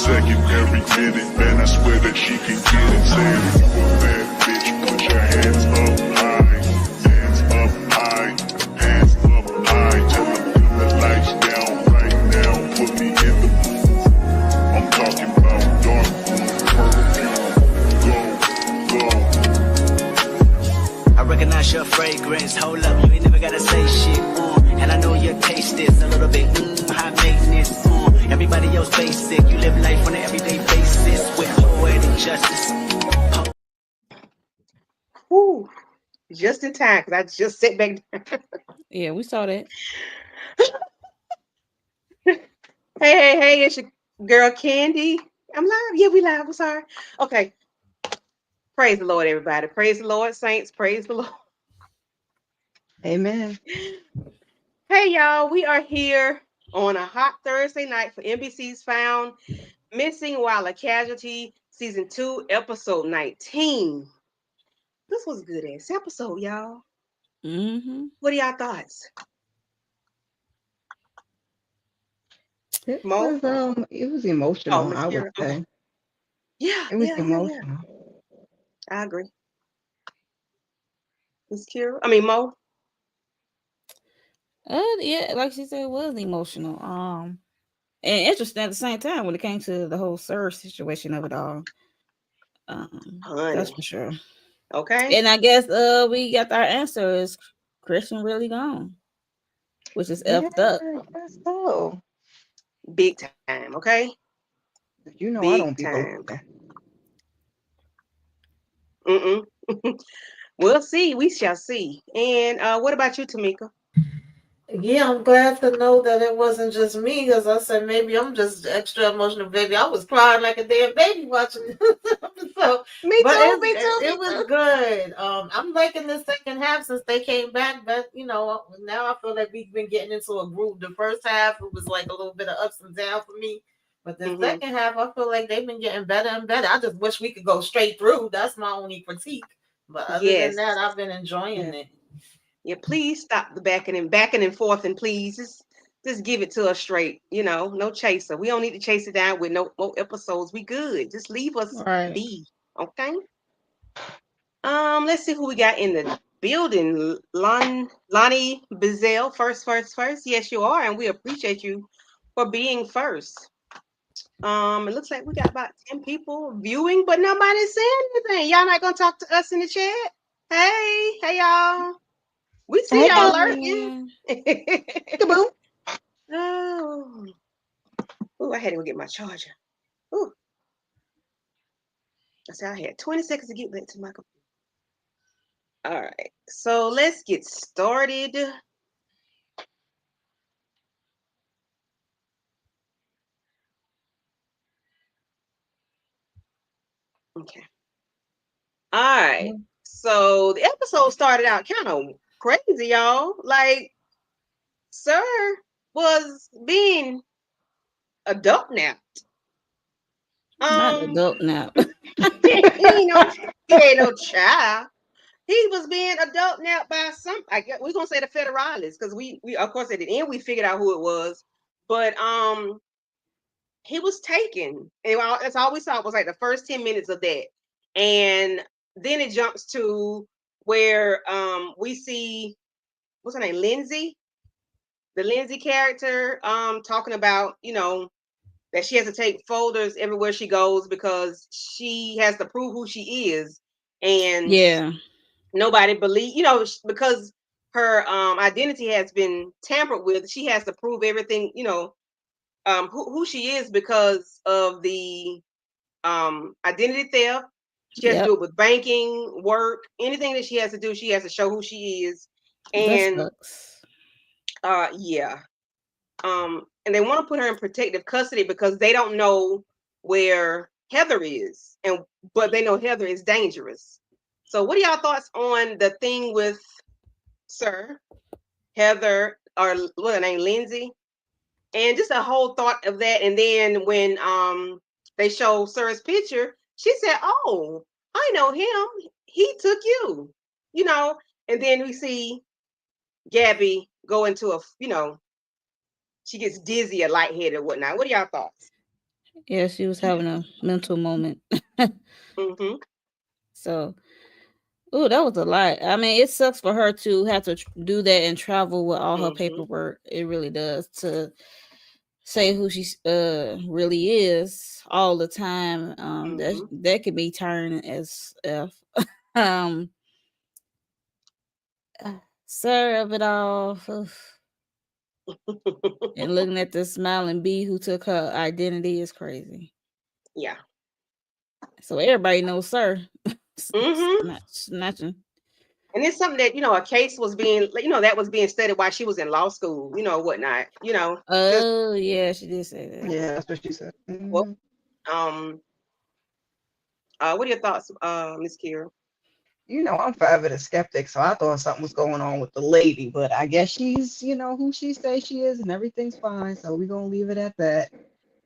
second, every minute. Man, I swear that she can get it. Saying if you a bad bitch, put your hands up high. Hands up high. Hands up high. Tell them dim the lights down right now. Put me in the booth. I'm talking about dark perfume. Go, go. I recognize your fragrance. Hold up, you ain't never gotta say shit. And I know your taste is a little bit high maintenance. Everybody else basic. You live life on an everyday basis with poetic justice. Woo. Just in time, because I just sit back down. Yeah, we saw that. Hey, it's your girl Candy. I'm live. Yeah, we live. I'm sorry. Okay. Praise the Lord, everybody. Praise the Lord, saints. Praise the Lord. Amen. Hey, y'all. We are here on a hot Thursday night for NBC's Found Missing While a Casualty, Season 2, Episode 19. This was a good ass episode, y'all. Mm-hmm. What are y'all thoughts? It Mo? was emotional, Miss I would Kira. say. Okay. Yeah, It was yeah. emotional. I agree. Miss Kira? I mean, Mo? Yeah, like she said, it was emotional. And interesting at the same time when it came to the whole Sir situation of it all. That's for sure. Okay. And I guess we got our answer is Christian really gone, which is effed up. That's so. Big time, okay? You know Big I don't be time. voting. We'll see. We shall see. And what about you, Tamika? Yeah, I'm glad to know that it wasn't just me, because I said maybe I'm just extra emotional, baby. I was crying like a damn baby watching this episode. Me But too, me too. it was good. I'm liking the second half since they came back, but now I feel like we've been getting into a groove. The first half it was like a little bit of ups and downs for me, but the second half I feel like they've been getting better and better. I just wish we could go straight through. That's my only critique. But other than that, I've been enjoying it. Yeah, please stop the backing and forth, and please just give it to us straight. No chaser. We don't need to chase it down with no more episodes. We good. Just leave us be. Okay. Let's see who we got in the building. Lonnie Bizel, first. Yes, you are, and we appreciate you for being first. It looks like we got about 10 people viewing, but nobody's saying anything. Y'all not gonna talk to us in the chat? Hey, y'all. We see y'all lurking. Kaboom. Oh, I had to go get my charger. Ooh. I said I had 20 seconds to get back to my computer. All right, so let's get started. Okay. All right. So the episode started out kind of crazy, y'all. Like, Sir was being adult napped. Not adult nap. he ain't no child. He was being adult napped by some. I guess we're gonna say the federalists, because we of course at the end we figured out who it was, but he was taken, and that's all we saw was like the first 10 minutes of that, and then it jumps to where we see, what's her name, Lindsay, the Lindsay character, talking about that she has to take folders everywhere she goes because she has to prove who she is, and nobody believe, because her identity has been tampered with. She has to prove everything, who she is, because of the identity theft. She has to do it with banking, work, anything that she has to do. She has to show who she is, and and they want to put her in protective custody because they don't know where Heather is, but they know Heather is dangerous. So what are y'all thoughts on the thing with Sir, Heather, or what her name, Lindsay, and just a whole thought of that? And then when they show Sir's picture, she said, "Oh, I know him. He took you," and then we see Gabby go into she gets dizzy or lightheaded or whatnot. What are y'all thoughts? Yeah, she was having a mental moment. Mm-hmm. So, ooh, that was a lot. I mean, it sucks for her to have to do that and travel with all her Mm-hmm. paperwork. It really does, to say who she really is all the time. Mm-hmm. That could be turned as F. um, Sir of it all, oof. And looking at the smiling bee who took her identity is crazy. Yeah. So everybody knows Sir. Mm-hmm. Snatching. And it's something that, a case was being, that was being studied while she was in law school, whatnot, just, Oh yeah, she did say that. Yeah, that's what she said. well, Hmm. um, what are your thoughts, Miss Kira? I'm forever the skeptic, so I thought something was going on with the lady, but I guess she's, who she says she is, and everything's fine. So we're gonna leave it at that.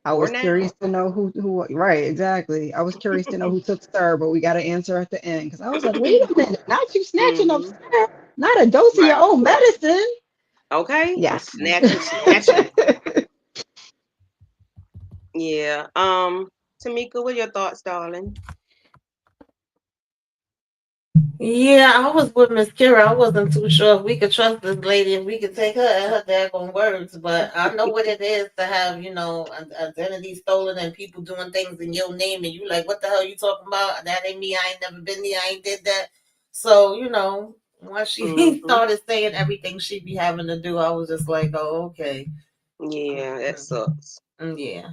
I For was now. curious to know who, right, exactly. I was curious to know who took Sir, but we got to answer at the end because I was like, wait a minute, not you snatching up Mm-hmm. Sir, not a dose of your Right. own medicine. Okay. Yes. Snatching. Yeah. Tamika, what are your thoughts, darling? Yeah, I was with Miss Kira. I wasn't too sure if we could trust this lady, if we could take her at her daggone words. But I know what it is to have, identity stolen and people doing things in your name, and you like, what the hell you talking about? That ain't me. I ain't never been there. I ain't did that. So, once she Mm-hmm. started saying everything she be having to do, I was just like, oh, okay. Yeah, that sucks. Yeah.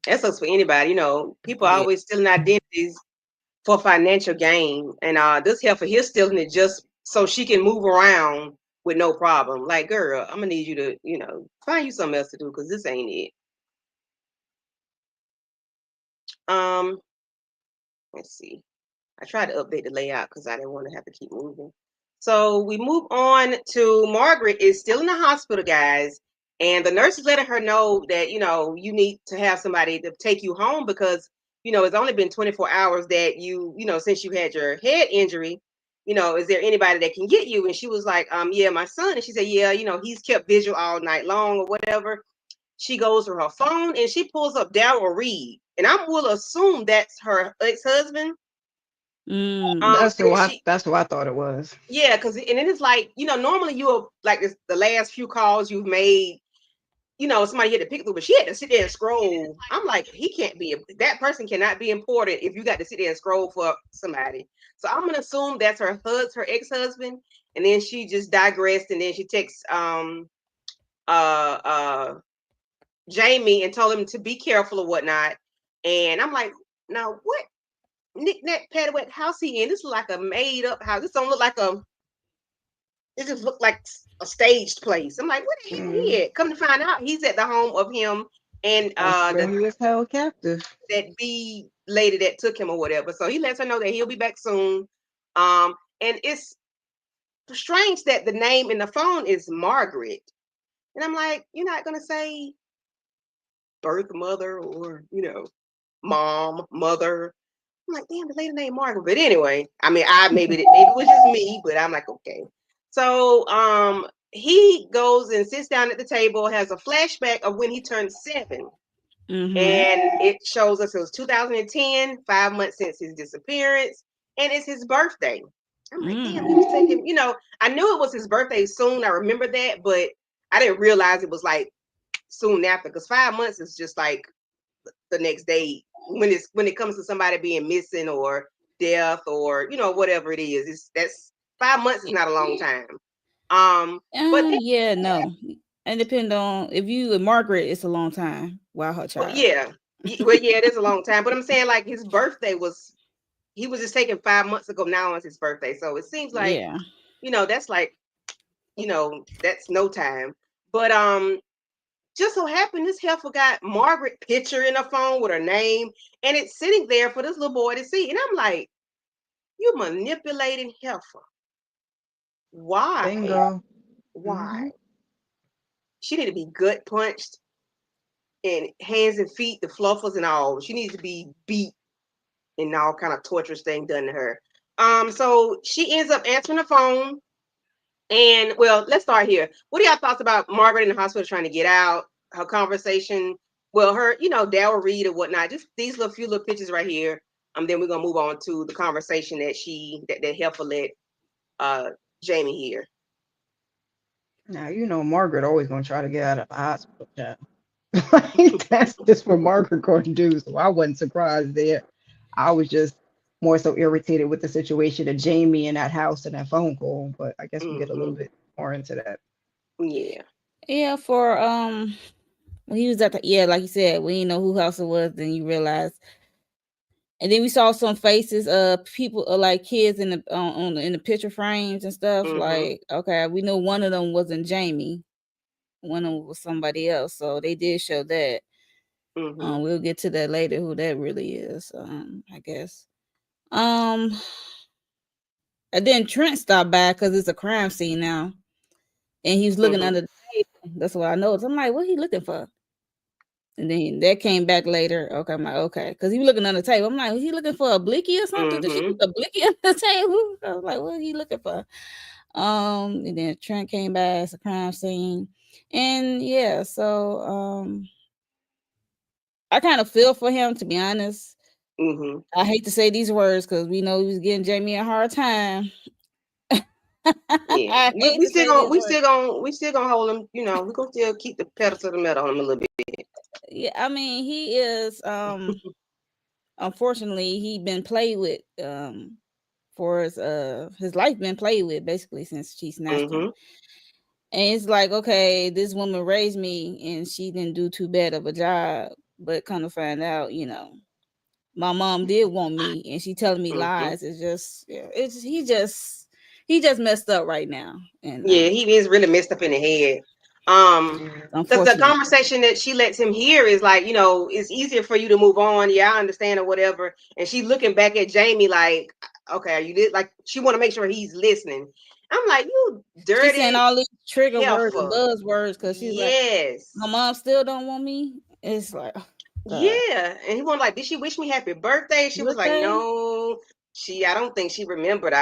That sucks for anybody. People Yeah. always stealing identities for financial gain. And this heifer here stealing it just so she can move around with no problem. Like, girl, I'm gonna need you to, find you something else to do because this ain't it. Um, let's see. I tried to update the layout because I didn't want to have to keep moving. So we move on to Margaret is still in the hospital, guys. And the nurse is letting her know that, you need to have somebody to take you home because, it's only been 24 hours that since you had your head injury, is there anybody that can get you? And she was like, yeah, my son. And she said, yeah, he's kept vigil all night long or whatever. She goes to her phone and she pulls up Daryl Reed. And I will assume that's her ex-husband. Mm. And she, That's who I thought it was. yeah, because and then it's like, normally you'll like this, the last few calls you've made, somebody had to pick through, but she had to sit there and scroll. I'm like, he can't be that person cannot be important if you got to sit there and scroll for somebody. So I'm gonna assume that's her ex-husband, and then she just digressed, and then she texts uh uh Jamie and told him to be careful or whatnot. And I'm like, now what knick-knack paddywhack house he in? This is like a made up house. This don't look like it just looked like a staged place. I'm like, where the hell Mm. he at? Come to find out, he's at the home of him and That's where he was held captive. that B lady that took him or whatever. So he lets her know that he'll be back soon. And it's strange that the name in the phone is Margaret. And I'm like, you're not gonna say birth mother or mom, mother. I'm like, damn, the lady named Margaret. But anyway, I mean, maybe it was just me, but I'm like, okay. So he goes and sits down at the table, has a flashback of when he turned 7. Mm-hmm. And it shows us it was 2010, 5 months since his disappearance, and it's his birthday. I'm like, damn, he Mm. was taking, I knew it was his birthday soon. I remember that, but I didn't realize it was like soon after because 5 months is just like the next day when it comes to somebody being missing or death or whatever it is. It's that's 5 months is not a long time. But then, Yeah, no. And depend on if you and Margaret, it's a long time. While her well, child. yeah, well, yeah, it is a long time. But I'm saying like his birthday was he was just taken 5 months ago. Now it's his birthday, so it seems like Yeah. that's like that's no time. But just so happened this heifer got Margaret picture in her phone with her name, and it's sitting there for this little boy to see. And I'm like, you manipulating heifer. Why? Bingo. Why? Hmm. She need to be gut punched and hands and feet, the fluffers and all. She needs to be beat and all kind of torturous thing done to her. So she ends up answering the phone. And well, let's start here. What are y'all thoughts about Margaret in the hospital trying to get out? Her conversation well, her, Dara Reed or whatnot. Just these little few little pictures right here. Then we're gonna move on to the conversation that Heifer let Jamie hear. Now Margaret always gonna try to get out of the hospital. Child. Like, that's just what Margaret gonna do. So I wasn't surprised there. I was just more so irritated with the situation of Jamie in that house and that phone call. But I guess we get a little bit more into that. Yeah. Yeah, for when he was at like you said, we didn't know who house it was, then you realize. And then we saw some faces, people, like kids in the in the picture frames and stuff. Like, okay, we know one of them wasn't Jamie, one of them was somebody else. So they did show that. We'll get to that later, who that really is. I guess. And then Trent stopped by because it's a crime scene now, and he was looking under the table. That's what I noticed. I'm like, what he looking for? And then that came back later. Okay, I'm like, okay, because he was looking on the table. I'm like, was he looking for a blicky or something? Did she put a blicky on the table? I was like, what are he looking for? And then Trent came back. It's a crime scene, and yeah, so I kind of feel for him, to be honest. I hate to say these words because we know he was giving Jamie a hard time. Yeah, we still gonna hold him. We gonna still keep the pedal to the metal on him a little bit. Yeah, I mean, he is unfortunately he been played with for his life been played with basically since she snatched him. And it's like, okay, this woman raised me and she didn't do too bad of a job, but kind of find out, my mom did want me and she telling me lies. It's just, he just messed up right now. And he is really messed up in the head. Because the conversation that she lets him hear is like, it's easier for you to move on. Yeah, I understand or whatever. And she's looking back at Jamie like, okay, are you like? She want to make sure he's listening. I'm like, you dirty. She's saying all these trigger words and buzzwords because she's like, my mom still don't want me. It's like, yeah. And he was like, did she wish me happy birthday? She was like, no. I don't think she remembered.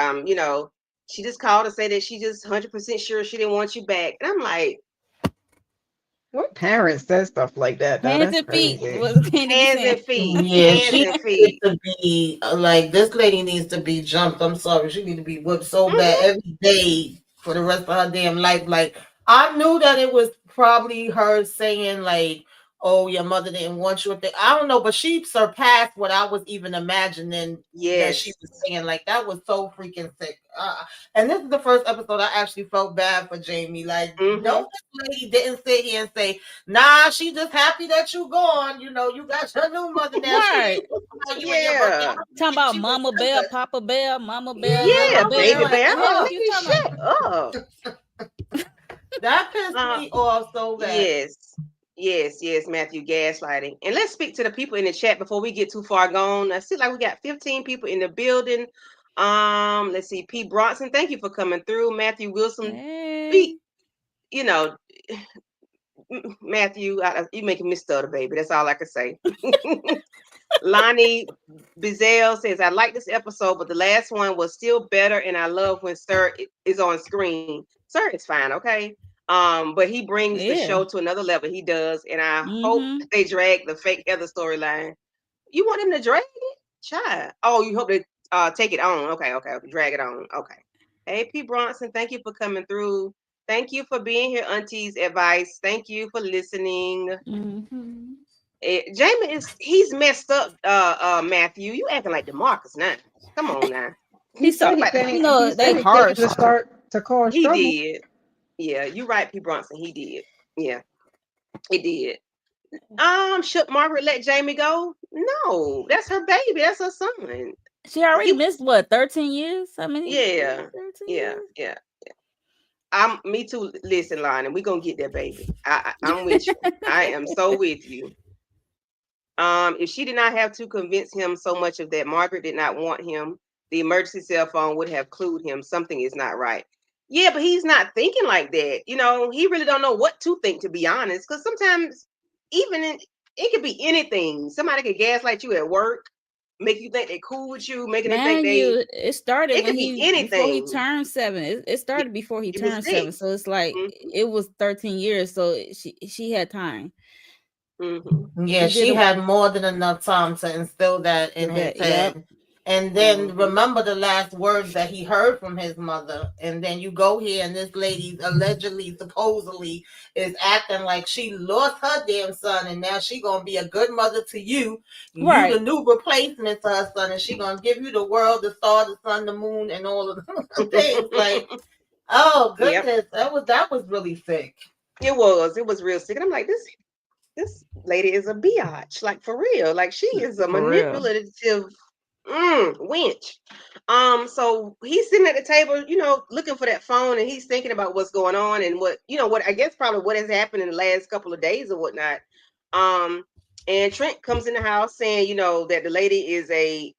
She just called to say that she just 100% sure she didn't want you back. And I'm like, what parents says stuff like that? Hands and feet. Hands and feet. Yeah, she needs to be like, this lady needs to be jumped. I'm sorry, she needs to be whipped so bad every day for the rest of her damn life. Like, I knew that it was probably her saying like, oh, your mother didn't want you. I don't know, but she surpassed what I was even imagining that she was saying. Like, that was so freaking sick. And this is the first episode I actually felt bad for Jamie. Like, no, this lady didn't sit here and say, nah, she just happy that you gone. You got your new mother now. Right. Talking about Mama Bear, Papa Bear, Mama Bear, yeah, Mama Baby Bear. Bear. Like, Shut up. That pissed me off so bad. Yes, Matthew, gaslighting. And let's speak to the people in the chat before we get too far gone. I see like we got 15 people in the building. Let's see. P. Bronson, thank you for coming through. Matthew Wilson. Hey. Matthew, you making me stutter, baby. That's all I can say. Lonnie Bizel says, I like this episode, but the last one was still better, and I love when Sir is on screen. Sir is fine, okay? But he brings the show to another level. He does, and I hope they drag the fake Heather storyline. You want him to drag it? Child. Oh, you hope they take it on. Okay. Drag it on. Okay. Hey, P. Bronson, thank you for coming through. Thank you for being here, Auntie's Advice. Thank you for listening. Jamie he's messed up, Matthew. You acting like DeMarcus now. Come on now. He's so they harsh to start to cause trouble. He did. Yeah, you're right, P. Bronson. He did. Yeah, he did. Should Margaret let Jamie go? No, that's her baby. That's her son. She already missed what, 13 years? How many? Yeah. Me too. Listen, Lonnie, we're gonna get that baby. I'm with you. I am so with you. If she did not have to convince him so much of that Margaret did not want him, the emergency cell phone would have clued him something is not right. Yeah, but he's not thinking like that. He really don't know what to think, to be honest. Because sometimes it could be anything. Somebody could gaslight you at work, make you think they're cool with you, making them think it started when before he turned 7. It started before he turned 7. So it's like it was 13 years. So she had time. Yeah, He did she a, had more than enough time to instill that in his that. Yep. head. And then remember the last words that he heard from his mother. And then you go here, and this lady allegedly, supposedly, is acting like she lost her damn son, and now she gonna be a good mother to you. You the Right. new replacement to her son, and she gonna give you the world, the star, the sun, the moon, and all of the things. Like, oh Yep. goodness, that was really sick. It was real sick. And I'm like, this lady is a biatch, like for real. Like she is a For real. manipulative wench. So he's sitting at the table, looking for that phone, and he's thinking about what's going on and what I guess probably what has happened in the last couple of days or whatnot. And Trent comes in the house saying, that the lady is a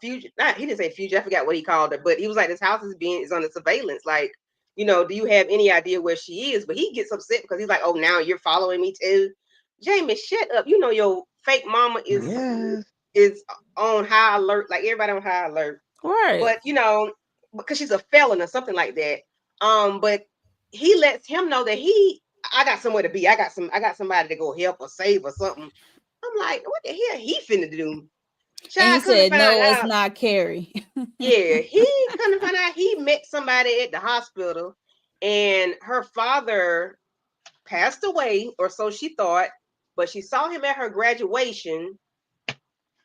fugitive. Not he didn't say fugitive. I forgot what he called it, but he was like, this house is on the surveillance. Like, do you have any idea where she is? But he gets upset because he's like, oh, now you're following me too. Jamie, shut up. Your fake mama Yes. is on high alert, like everybody on high alert. Right. But because she's a felon or something like that. But he lets him know that I got somewhere to be. I got somebody to go help or save or something. I'm like, what the hell he finna do? And he said, no, it's not Carrie. Yeah, he kind of found out he met somebody at the hospital, and her father passed away, or so she thought, but she saw him at her graduation,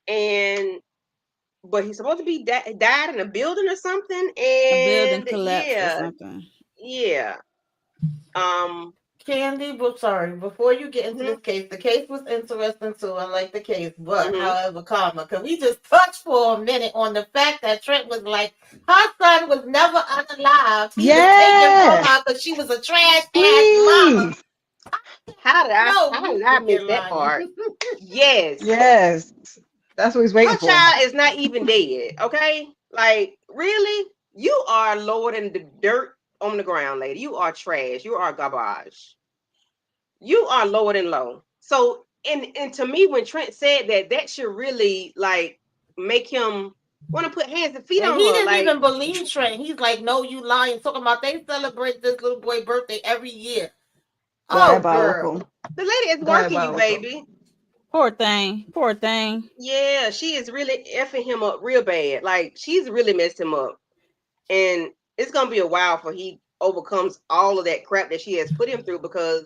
but he's supposed to be died in a building or something, and a building collapsed or something. Yeah. Candy, but sorry, before you get into this case, the case was interesting too. I like the case, but however, can we just touch for a minute on the fact that Trent was like, her son was never unalive. He was taken from her because she was a trash ass mama. How did I miss that part? Yes. That's what he's waiting for. Her child is not even dead, okay? Like, really? You are lower than the dirt on the ground, lady. You are trash. You are garbage. You are lower than low. So, and to me, when Trent said that should really like make him want to put hands and feet on he her. Didn't like, even believe Trent. He's like, no, you lying. Talking about they celebrate this little boy's birthday every year. Diabolical. Oh, girl. The lady is working you, baby. Poor thing. Yeah, she is really effing him up real bad. Like, she's really messed him up. And it's going to be a while before he overcomes all of that crap that she has put him through, because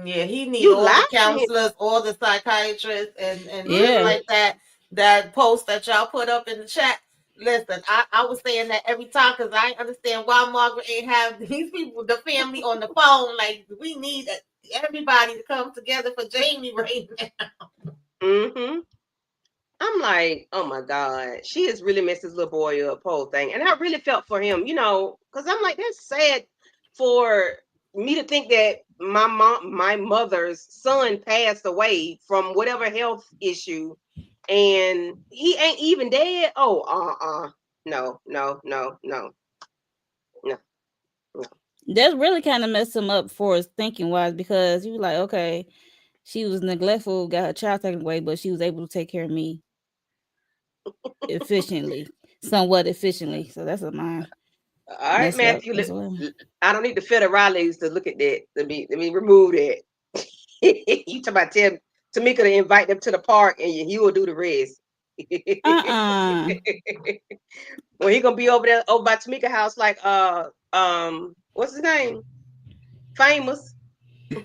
yeah, he needs all the counselors, all the psychiatrists, and things like that. That post that y'all put up in the chat. Listen, I was saying that every time because I understand why Margaret ain't have these people, the family on the phone. Like, we need everybody to come together for Jamie right now. I'm like, oh my God, she has really messed this little boy up, whole thing. And I really felt for him, because I'm like, that's sad for me to think that my mother's son passed away from whatever health issue, and he ain't even dead. Oh, no. That really kind of messed him up for his thinking wise, because he was like, okay, she was neglectful, got her child taken away, but she was able to take care of me somewhat efficiently. So that's a mind. All right, Matthew. I don't need the federales to look at that. Let me remove that. You talk about Tamika to invite them to the park, and he will do the rest. Well, he gonna be over there by Tamika house, like what's his name? Famous.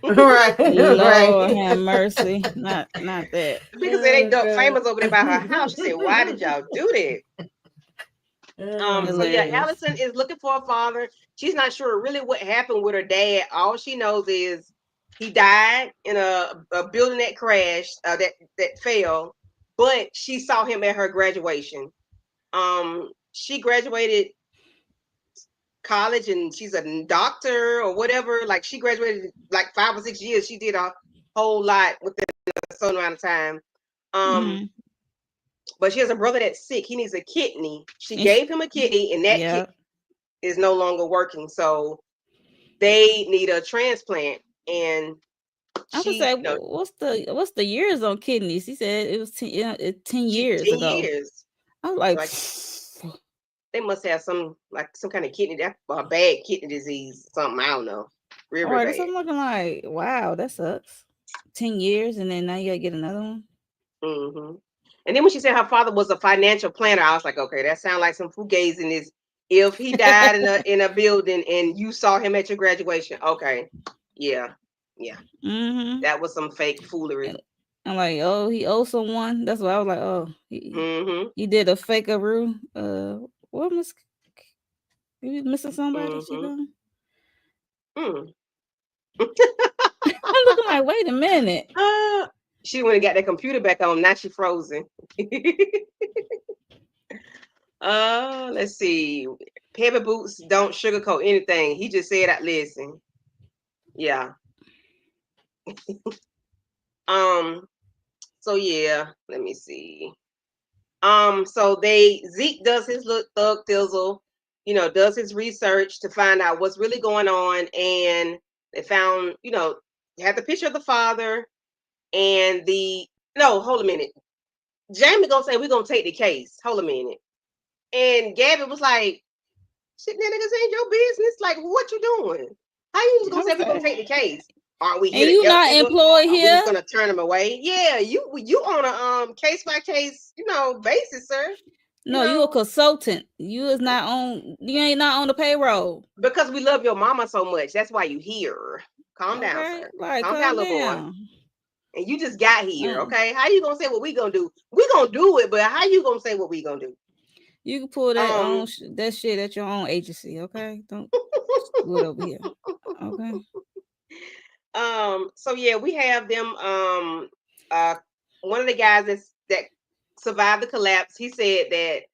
Right. Lord have mercy. Not that. Because they Famous over there by her house. She said, why did y'all do that? So yeah, Allison is looking for a father. She's not sure really what happened with her dad. All she knows is he died in a building that crashed, that fell. But she saw him at her graduation. She graduated college and she's a doctor or whatever. Like, she graduated like 5 or 6 years. She did a whole lot within a certain amount of time. But she has a brother that's sick. He needs a kidney. She gave him a kidney, and that kidney is no longer working. So they need a transplant. And I would say, what's the years on kidneys? He said it was 10 years ago. 10 years. I was like, they must have some kind of kidney, bad kidney disease, something, I don't know. Real bad. So I'm looking like, wow, that sucks. 10 years, and then now you gotta get another one. Mm-hmm. And then when she said her father was a financial planner, I was like, okay, that sounds like some fugaziness. If he died in a building and you saw him at your graduation, okay, yeah, Mm-hmm. that was some fake foolery. I'm like, oh, he owes someone. That's why I was like, oh, Mm-hmm. he did a fakearoo. What Miss? He was missing somebody. She Mm-hmm. gone. Mm. I'm looking like, wait a minute. She went and got that computer back on. Now she frozen. Let's see. Heavy boots don't sugarcoat anything. He just said that. Listen, yeah. So yeah, let me see. So Zeke does his little thug thizzle, does his research to find out what's really going on, and they found, had the picture of the father and hold a minute. Jamie gonna say we're gonna take the case. Hold a minute. And Gabby was like, shit, that niggas ain't your business. Like, what you doing? How you just gonna say we're gonna take the case? Aren't we here And to you help not people? employed Are we here? just gonna turn them away? Yeah, you on a case by case, basis, sir. No, you a consultant. You ain't not on the payroll. Because we love your mama so much. That's why you here. Calm down, sir. Like, calm down, little boy. And you just got here, okay? How you gonna say what we gonna do? We gonna do it, but how you gonna say what we gonna do? You can pull that that shit at your own agency, okay? Don't do it over here, okay? So yeah, we have them. One of the guys that survived the collapse, he said that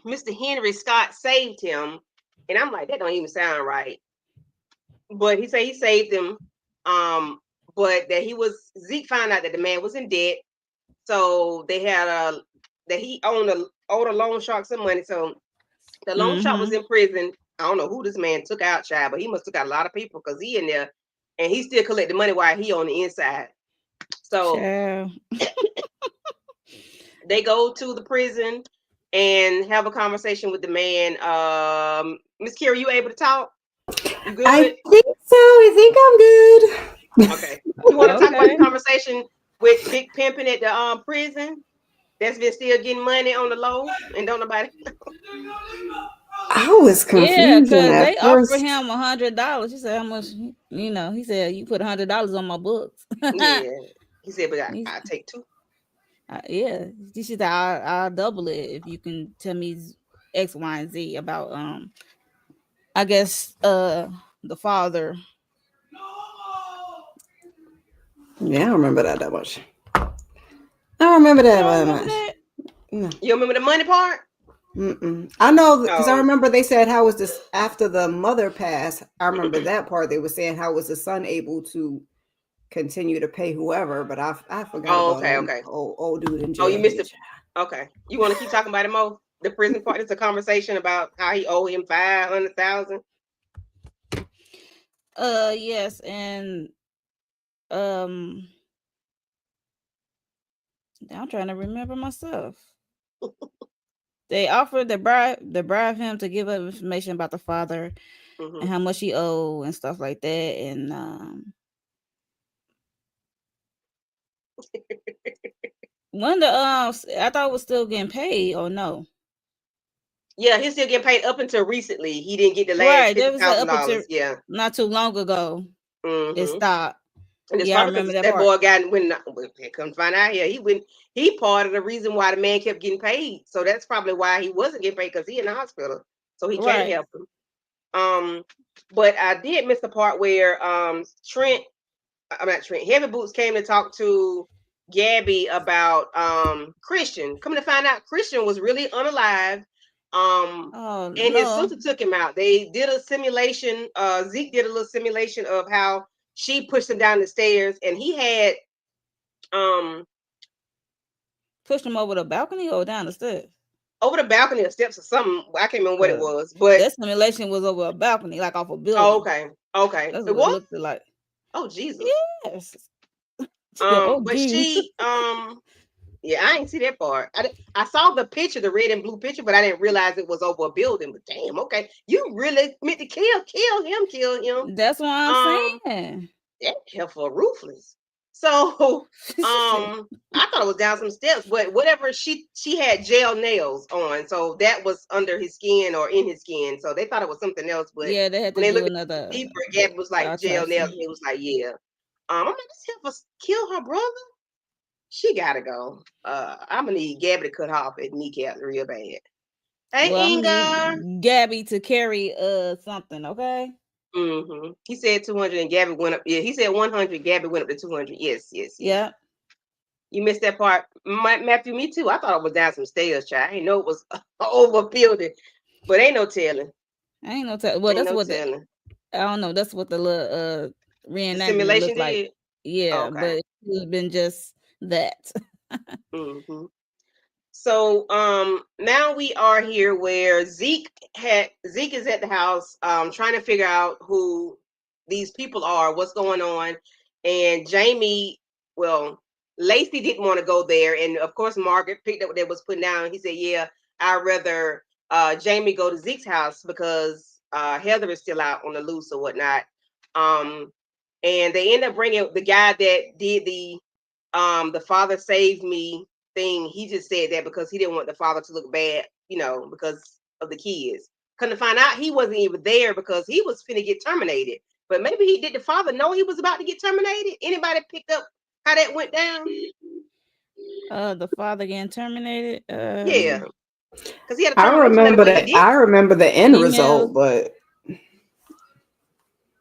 Mr. Henry Scott saved him, and I'm like, that don't even sound right. But he said he saved him, but that Zeke found out that the man was in debt, so they had that he owed a loan shark some money, so the loan shark was in prison. I don't know who this man took out, child, but he must have got a lot of people because he in there and he still collecting money while he on the inside. So they go to the prison and have a conversation with the man. Miss Kira, you able to talk? You good? I think so. I think I'm good. Okay. You want to talk about the conversation with Big Pimpin' at the prison? That's been still getting money on the low and don't nobody. I was confused. Yeah, because they offered him $100. He said, how much? He said, you put $100 on my books. Yeah. He said, but I'll take two. Yeah. She said, I'll double it if you can tell me X, Y, and Z about, I guess, the father. Yeah, I don't remember that much. I don't remember that much. No. You remember the money part? I know because I remember they said how was this after the mother passed. I remember that part. They were saying how was the son able to continue to pay whoever, but I forgot about okay. Old dude in jail. Oh, you missed it. Okay, you want to keep talking about it, Mo? The prison part. It's a conversation about how he owed him $500,000. Yes, and I'm trying to remember myself. They offered to bribe him to give up information about the father and how much he owed and stuff like that. And when I thought was still getting paid or no? Yeah, he's still getting paid up until recently. He didn't get the last $50,000. Yeah, not too long ago. It stopped. And it's probably because that boy couldn't find out here. He part of the reason why the man kept getting paid. So that's probably why he wasn't getting paid because he in the hospital. So he can't help him. But I did miss the part where Heavy Boots came to talk to Gabby about Christian. Coming to find out Christian was really unalive. And his sister took him out. They did a simulation. Zeke did a little simulation of how she pushed him down the stairs, and he had pushed him over the balcony or down the steps. Over the balcony or steps or something. I can't remember what it was, but that simulation was over a balcony, like off a building. Oh, okay. That's what it looked like. Oh, Jesus. Yes. But she yeah, I didn't see that part. I saw the picture, the red and blue picture, but I didn't realize it was over a building. But damn, okay, you really meant to kill him. That's what I'm saying. That careful, ruthless. So I thought it was down some steps, but whatever, she had gel nails on, so that was under his skin or in his skin. So they thought it was something else, but yeah, they had to when they do looked at another it deeper, Gabby was like gel nails, autopsy. and it was like, yeah. I'm like, this help us kill her brother. She gotta go. I'm gonna need Gabby to cut her off at kneecap real bad. Hey, Well, I'm gonna Inga. need Gabby to carry something, okay? Mm-hmm. He said 200 and Gabby went up. Yeah, he said 100. Gabby went up to 200. Yes. Yeah. You missed that part. Matthew, me too. I thought it was down some stairs, child. I didn't know it was over a building, but ain't no telling. I ain't no well, Ain't that's no what telling. I don't know. That's what the little The reenactment simulation looked like. did. Yeah, Okay. but it's been just that. Mm-hmm. So now we are here where Zeke is at the house trying to figure out who these people are, what's going on. And Jamie, well, Lacey didn't want to go there, and of course Margaret picked up what they was putting down. He said, yeah, I'd rather Jamie go to Zeke's house because Heather is still out on the loose or whatnot. And they end up bringing the guy that did the father saved me thing. He just said that because he didn't want the father to look bad, because of the kids. Couldn't find out he wasn't even there because he was finna get terminated. But maybe did the father know he was about to get terminated? Anybody picked up how that went down? The father getting terminated. Yeah. Because he had a I remember termination. that. I remember the end Email. result, but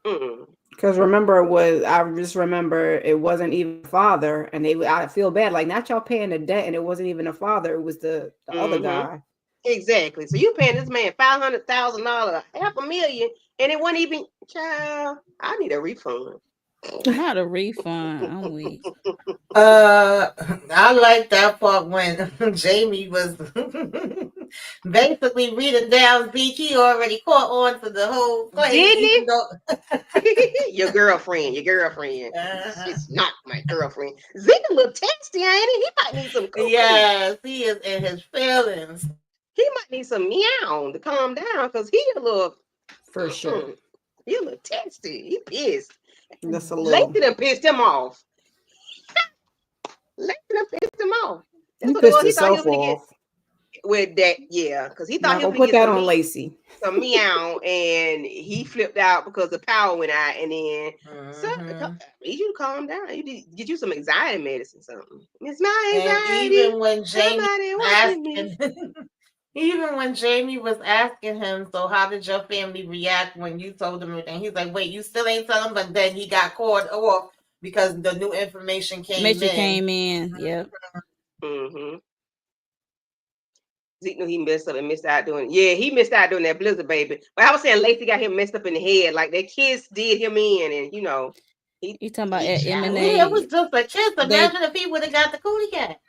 because I just remember it wasn't even father, and I feel bad, like not y'all paying the debt, and it wasn't even a father, it was the other guy. Exactly. So you paying this man $500,000, $500,000, and it wasn't even, child. I need a refund. Not a refund. I'm weak. I like that part when Jamie was basically reading down Zeke. He already caught on to the whole place. Didn't he? Your girlfriend. She's not my girlfriend. Zeke a little testy, ain't he? He might need some cookies. Yes, he is in his feelings. He might need some meow to calm down because he a little, for sure. He a little testy. He pissed. That's a little. Lacey done pissed him off. That's He what pissed he thought he himself was gonna off. get with that. Yeah, because he thought Not he was gonna gonna put get that on Lacey. some meow, and he flipped out because the power went out. And then, sir, I need you to calm down. You need to get you some anxiety medicine, something. It's my anxiety. And even when Jamie was asking him, so how did your family react when you told them everything? He's like, wait, you still ain't telling him, but then he got caught off because the new information came in. Yep. Zeke knew he messed up and missed out doing. Yeah, he missed out doing that Blizzard baby. But I was saying Lacey got him messed up in the head, like that kiss did him in, and you talking about M&A? It was just a kiss. Imagine if he would have got the cootie cat.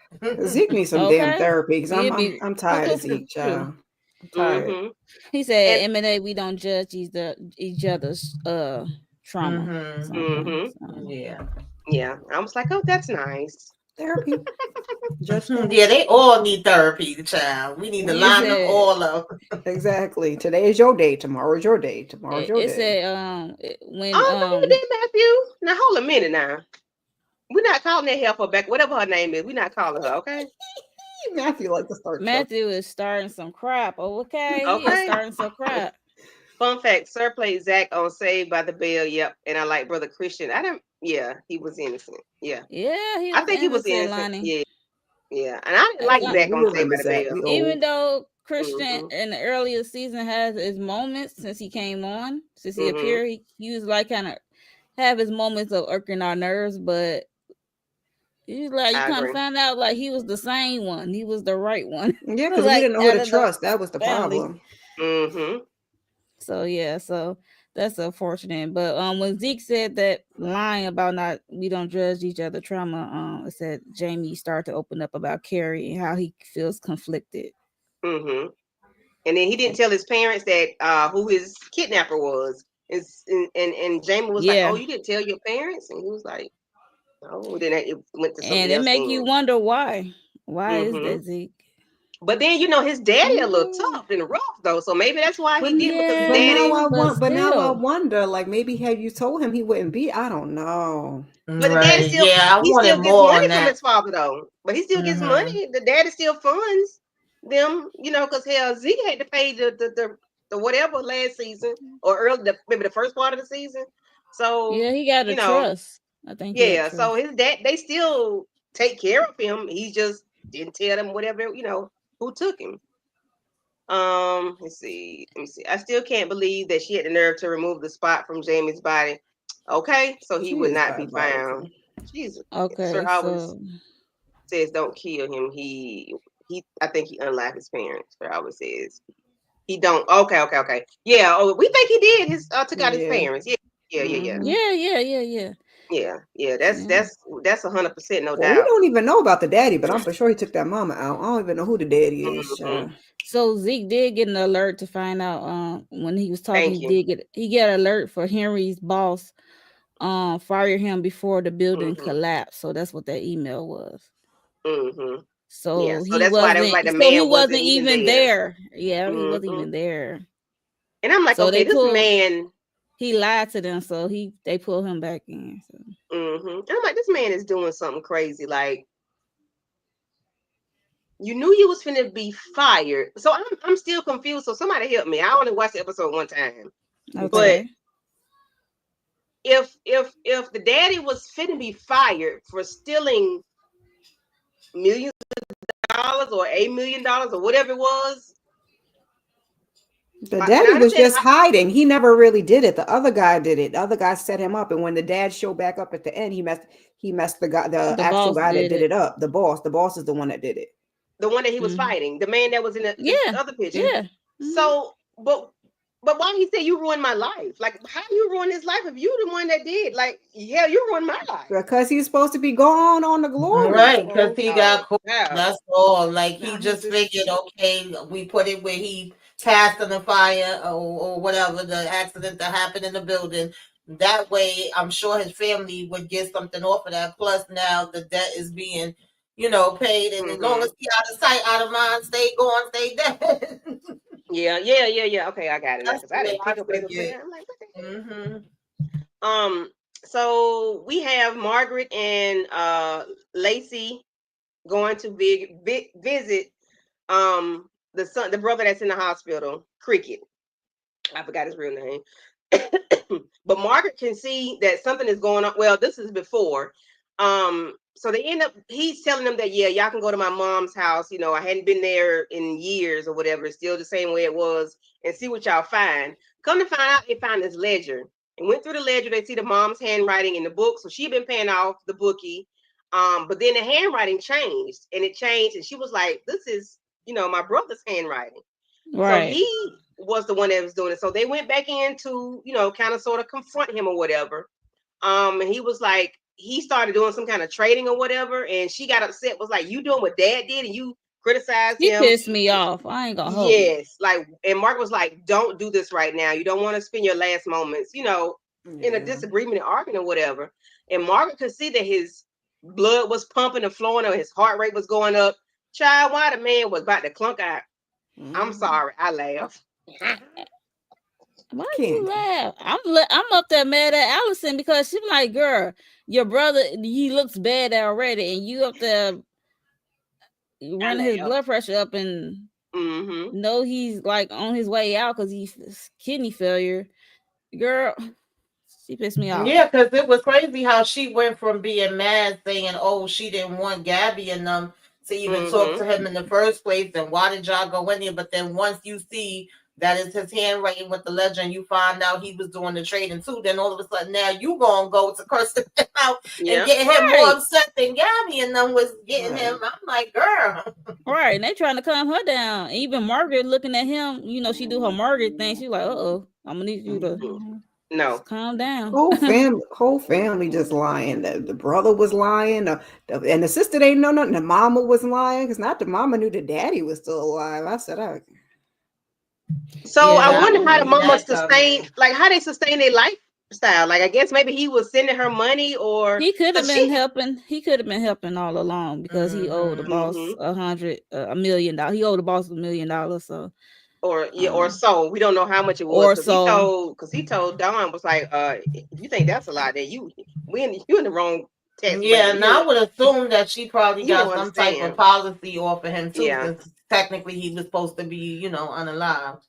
Zeke needs some damn therapy because I'm tired of Zeke, child. I'm tired. He said, M&A, we don't judge each other's trauma. Yeah. I was like, oh, that's nice. Therapy. Yeah, they all need therapy, child. We need to line them all up. Exactly. Today is your day. Tomorrow is your day. Tomorrow is your day. It said when Matthew. Now hold a minute now. We're not calling that heifer back. Whatever her name is, we're not calling her, okay? Matthew like to start. Matthew is starting some crap. Okay. He is starting some crap. Fun fact: Sir played Zach on Saved by the Bell. Yep, and I like Brother Christian. Yeah, he was innocent. Yeah, I think he was innocent. Lonnie. Yeah, and I didn't like Zach on Saved by the Bell. Even though Christian in the earlier season has his moments since he came on, since he appeared, he was like kind of have his moments of irking our nerves, but you kind of found out like he was the same one. He was the right one. Yeah, because we didn't know who to trust. That was the problem. So that's unfortunate. But when Zeke said that line about we don't judge each other trauma, it said Jamie started to open up about Carrie and how he feels conflicted. And then he didn't tell his parents that who his kidnapper was. And Jamie was like, "Oh, you didn't tell your parents?" And he was like, "No." Then it went to something else. And it make you wonder why. Why is that, Zeke? But then his daddy a little tough and rough though, so maybe that's why he did it, because his But daddy. now I wonder, like maybe had you told him he wouldn't be, I don't know. But the daddy still, I he wanted still gets more on money from that. his father though. But he still gets money. The daddy still funds them, because hell, Zeke had to pay the whatever last season or early, maybe the first part of the season. So yeah, he got a trust. I think. Yeah, so his dad, they still take care of him. He just didn't tell them whatever, who took him. Let's see. Let me see. I still can't believe that she had the nerve to remove the spot from Jamie's body. Okay, so he would not be found. Jesus. Okay, Sir Howard says don't kill him. I think he unlike his parents. Sir Howard says he don't. Okay. Yeah. Oh, we think he did. Took out his parents. Yeah. Yeah. That's 100% no doubt. We don't even know about the daddy, but I'm for sure he took that mama out. I don't even know who the daddy is. So Zeke did get an alert to find out. When he was talking, he got an alert for Henry's boss. Fire him before the building collapsed. So that's what that email was. So yeah, he that's wasn't. Why they was like the man so he wasn't even there. Yeah, he wasn't even there. And I'm like, so okay, this man. He lied to them, so they pulled him back in. So. And I'm like, this man is doing something crazy. Like, you knew you was finna be fired. So I'm still confused. So somebody help me. I only watched the episode one time. Okay. But if the daddy was finna be fired for stealing millions of dollars or $8 million or whatever it was. The daddy was just hiding. He never really did it. The other guy did it. The other guy set him up, and when the dad showed back up at the end, he messed the guy, the actual guy that did it up. The boss is the one that did it. The one that he was fighting, the man that was in the other picture. Yeah. So, but why he say you ruined my life? Like, how you ruin his life if you the one that did? Like, yeah, you ruined my life. Because he's supposed to be gone on the glory. Right, because he got caught. That's all. Like, he just figured, okay, we put it where he passed in the fire or whatever, the accident that happened in the building. That way, I'm sure his family would get something off of that. Plus, now the debt is being, paid. And as long as he out of sight, out of mind, stay gone, stay dead. Yeah. Okay, I got it. Because I didn't pick up what they were. I'm like, what the So we have Margaret and Lacey going to visit the brother that's in the hospital, Cricket. I forgot his real name. But Margaret can see that something is going on. Well, this is before. So they end up, he's telling them that, yeah, y'all can go to my mom's house. I hadn't been there in years or whatever. It's still the same way it was, and see what y'all find. Come to find out, they found this ledger. And went through the ledger, they see the mom's handwriting in the book. So she'd been paying off the bookie. But then the handwriting changed, and she was like, this is, my brother's handwriting. Right. So he was the one that was doing it. So they went back in to, kind of sort of confront him or whatever. And he was like, he started doing some kind of trading or whatever, and she got upset, was like, you doing what dad did and you criticized him. He pissed me off. I ain't gonna hold like, and Mark was like, don't do this right now. You don't want to spend your last moments, in a disagreement and argument or whatever. And Margaret could see that his blood was pumping and flowing, or his heart rate was going up. Child, why the man was about to clunk out. I'm sorry, I laughed. Why you laugh? I'm up there mad at Allison because she's like, girl, your brother, he looks bad already, and you up there running his blood pressure up, and know he's like on his way out because he's kidney failure. Girl, she pissed me off. Yeah, because it was crazy how she went from being mad, saying, oh, she didn't want Gabby and them to even talk to him in the first place, and why did y'all go in there? But then once you see that is his handwriting with the ledger, and you find out he was doing the trading too, then all of a sudden now you gonna go to curse him out and getting him more upset than Gabby and them was getting him. I'm like, girl. Right, and they trying to calm her down. Even Margaret looking at him, she do her Margaret thing. She's like, I'm gonna need you to calm down. Whole family just lying. The brother was lying, and the sister didn't know nothing. The mama was lying because not the mama knew the daddy was still alive. I said, So I wonder how the mama sustain, like how they sustain their life style. Like I guess maybe he was sending her money, or he could have cause been helping. He could have been helping all along because he owed the boss $100 million. He owed the boss $1 million. So or so we don't know how much it was or because so. he told Don was like, if you think that's a lot, then you in the wrong tax Yeah, bracket. and I would assume that she probably You don't got some type of understand. policy off of him too, Yeah. because technically he was supposed to be, you know, unalive.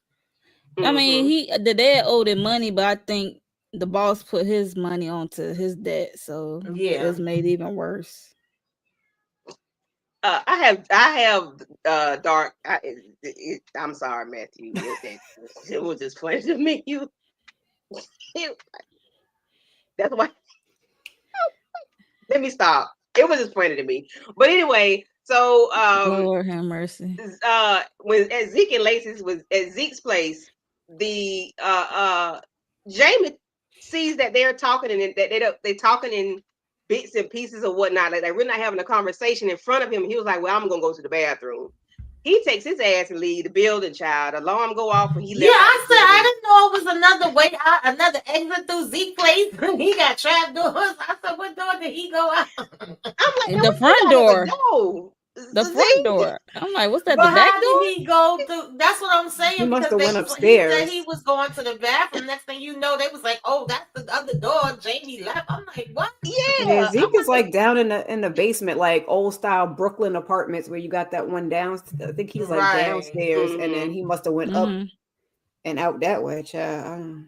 I mean, the dad owed him money, but I think the boss put his money onto his debt, so Yeah. it's made it even worse. I have dark. I'm sorry, Matthew. It was just funny to me. That's why. Let me stop. It was just funny to me. But anyway, so Lord have mercy. When at Zeke and Lacey's was at Zeke's place, the Jamie sees that they're talking and that they're talking in bits and pieces or whatnot. Like they're really not having a conversation in front of him. He was like, "Well, I'm gonna go to the bathroom." He takes his ass and leave the building, child. Alarm go off when he left. Yeah, I said I didn't know it was another way out, another exit through Zeke's place. He got trap doors. I said, what door did he go out? I'm like, the front door. The front door. I'm like, what's that? But the back how door? did he go through? That's what I'm saying. He must have went He upstairs. said he was going to the bathroom. Next thing you know, they was like, "Oh, that's the other door." Jamie left. I'm like, "What?" Yeah, Zeke is like down in the basement, like old style Brooklyn apartments where you got that one down. I think he's like downstairs, and then he must have went up and out that way, child.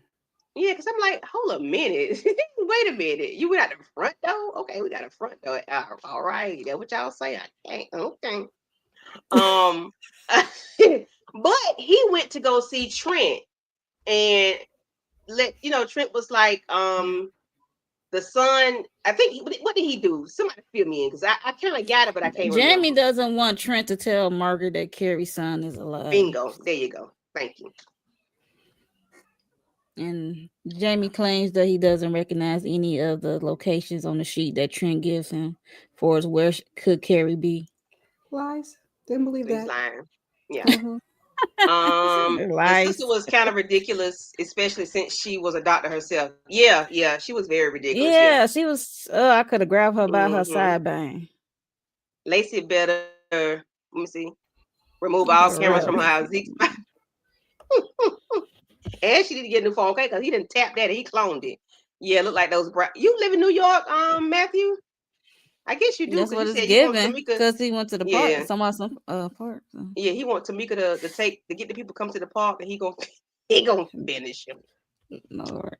Yeah, because I'm like, hold a minute. Wait a minute. You went out the front door? Okay, we got a front door. All right. That's what y'all say. I can't. Okay. But he went to go see Trent and Trent was like, the son, I think, what did he do? Somebody fill me in because I kind of got it, but I can't remember. Jamie doesn't want Trent to tell Margaret that Carrie's son is alive. Bingo. There you go. Thank you. And Jamie claims that he doesn't recognize any of the locations on the sheet that Trent gives him for as where could Carrie be. Lies. Didn't believe that. He's lying. Yeah. The sister was kind of ridiculous, especially since she was a doctor herself. Yeah, she was very ridiculous. Yeah, she was. I could have grabbed her by her side bang. Lacey better, let me see, remove all cameras from her house. And she didn't get a new phone, okay? Because he didn't tap that. He cloned it. Yeah, look like those. You live in New York, Matthew? I guess you do. That's what it's given because he went to the park. Some park. So. Yeah, he want Tamika to get the people come to the park, and he gonna finish him. Lord.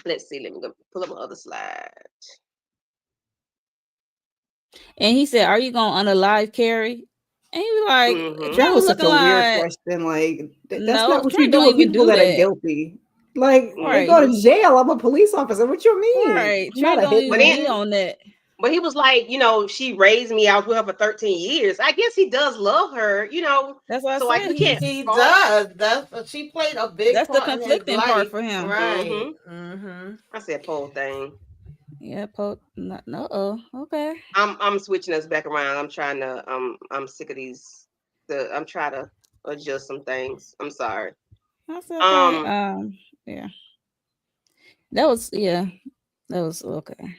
Let's see. Let me go pull up my other slide. And he said, "Are you gonna unalive Carrie?" And he was like, "That was such a weird question. Like, that's not what you do with people that are guilty." Like, they go to jail. I'm a police officer. What you mean? Right. Not a hit on that. But he was like, she raised me. I was with her for 13 years. I guess he does love her, That's why I said. He does. She played a big part. That's the conflicting part for him. Right. I said, poor thing. Yeah, okay. I'm switching us back around. I'm trying to. I'm sick of these. I'm trying to adjust some things. I'm sorry. That's okay. Yeah. That was okay.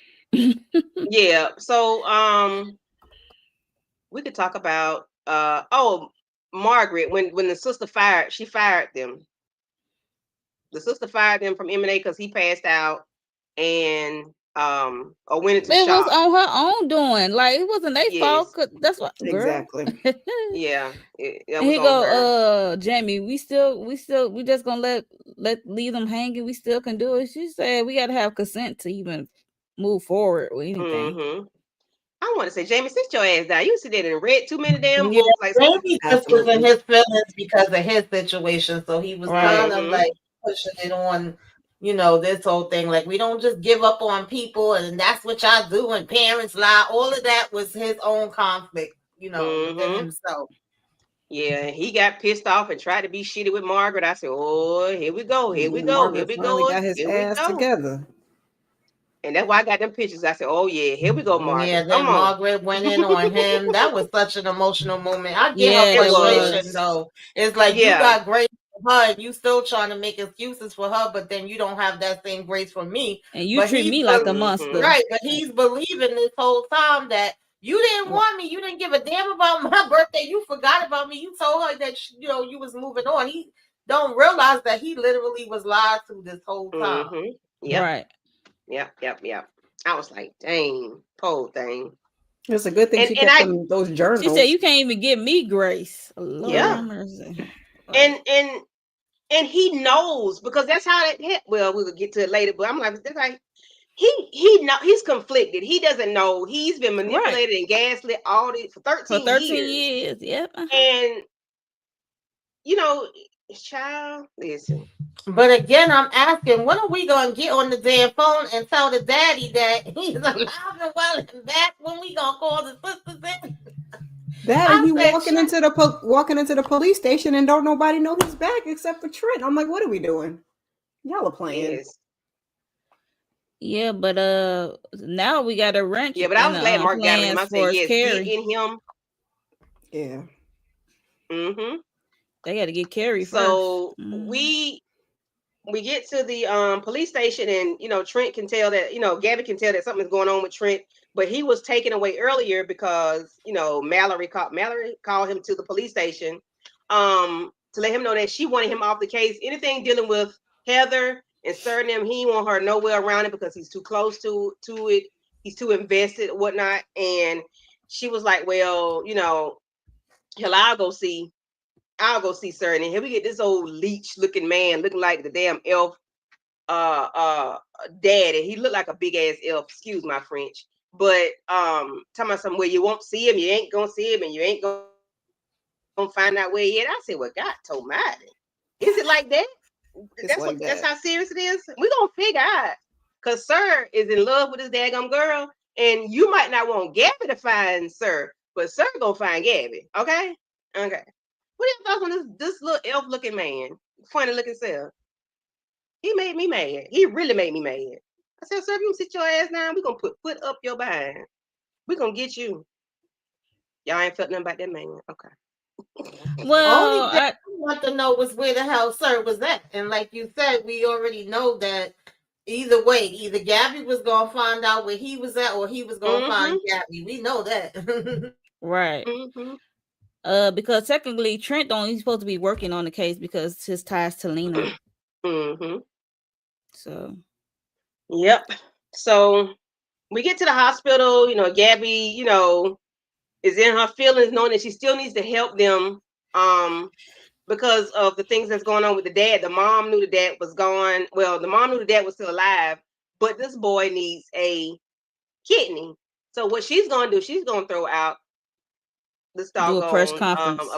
Yeah. So we could talk about Margaret when the sister fired them. The sister fired them from M&A because he passed out and or went into it shock. Was on her own doing. Like it wasn't their fault. That's what exactly. Yeah. And he go, Jamie, we just gonna leave them hanging. We still can do it. She said we gotta have consent to even move forward with anything. I want to say, Jamie, sit your ass down. You sit there and read too many damn books. Like Jamie just was in his feelings because of his situation, so he was kind of like pushing it on. This whole thing, like we don't just give up on people, and that's what y'all do. And parents lie. All of that was his own conflict, within himself. Yeah, he got pissed off and tried to be shitty with Margaret. I said, "Oh, here we go, here we go, Margaret here we go." Got his ass together. And that's why I got them pictures. I said, "Oh yeah, here we go, Margaret." Yeah, then Margaret went in on him. That was such an emotional moment. I get her frustration though. It's like you got great her, and you still trying to make excuses for her, but then you don't have that same grace for me. And you But treat he's me like a Mhm. monster. right, but he's believing this whole time that you didn't want me. You didn't give a damn about my birthday. You forgot about me. You told her that you was moving on. He don't realize that he literally was lied to this whole time. Mhm. Yep. Right. Yep. I was like, dang, poor thing. It's a good thing she kept those journals. She said, "You can't even give me grace." Lord have mercy. And he knows, because that's how it hit. Well, we will get to it later, but I'm like, that's like he's conflicted. He doesn't know. He's been manipulated and gaslit all this for 13 years. Yep. And you know, child, listen. But again, I'm asking, when are we gonna get on the damn phone and tell the daddy that he's alive and well and back? When we gonna call the sisters in? That he walking into the police station and don't nobody know he's back except for Trent. I'm like, what are we doing? Y'all are playing. Yes. Yeah, but now we got a wrench. Yeah, but I was glad Mark got him. I said, yes, Carrie. get in him. Yeah. Mm-hmm. They got to get Carrie first. So we get to the police station, and Trent can tell that Gabby can tell that something's going on with Trent, but he was taken away earlier because Mallory called him to the police station to let him know that she wanted him off the case. Anything dealing with Heather and Suriname, he want her nowhere around it because he's too close to it. He's too invested, whatnot. And she was like, well, hell, I'll go see Suriname. Here we get this old leech looking man looking like the damn elf daddy. He looked like a big ass elf, excuse my French. But talking about something where you won't see him, you ain't gonna see him, and you ain't gonna find out where he is. I said, well, God told me. Is it like that? That's how serious it is. We're gonna figure out, because Sir is in love with his daggum girl, and you might not want Gabby to find Sir, but Sir gonna find Gabby. Okay. What are your thoughts on this little elf looking man? Funny looking self. He made me mad. He really made me mad. I said, sir, if you sit your ass down, we're gonna put up your behind. We're gonna get you. Y'all ain't felt nothing about that man. Okay. Well, only thing I want to know was where the hell Sir was at. And like you said, we already know that either way, either Gabby was gonna find out where he was at, or he was gonna find Gabby. We know that. Right. Because technically Trent he's supposed to be working on the case because his ties to Lena. So yep. So we get to the hospital, Gabby, is in her feelings, knowing that she still needs to help them because of the things that's going on with the dad. The mom knew the dad was gone. Well, the mom knew the dad was still alive, but this boy needs a kidney. So what she's gonna do, she's gonna throw out this doggone a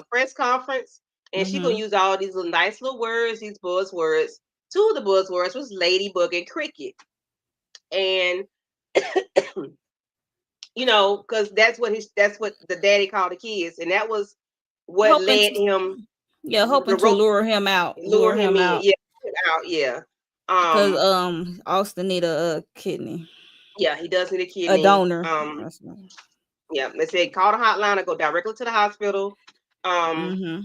press conference, and she's gonna use all these nice little words, these buzzwords. Two of the buzzwords was ladybug and cricket, and because that's what the daddy called the kids, and that was what led him. Yeah, hoping to lure him out. Lure him in. Yeah. Because Austin need a kidney. Yeah, he does need a kidney. A donor. Yeah, they said call the hotline or go directly to the hospital. So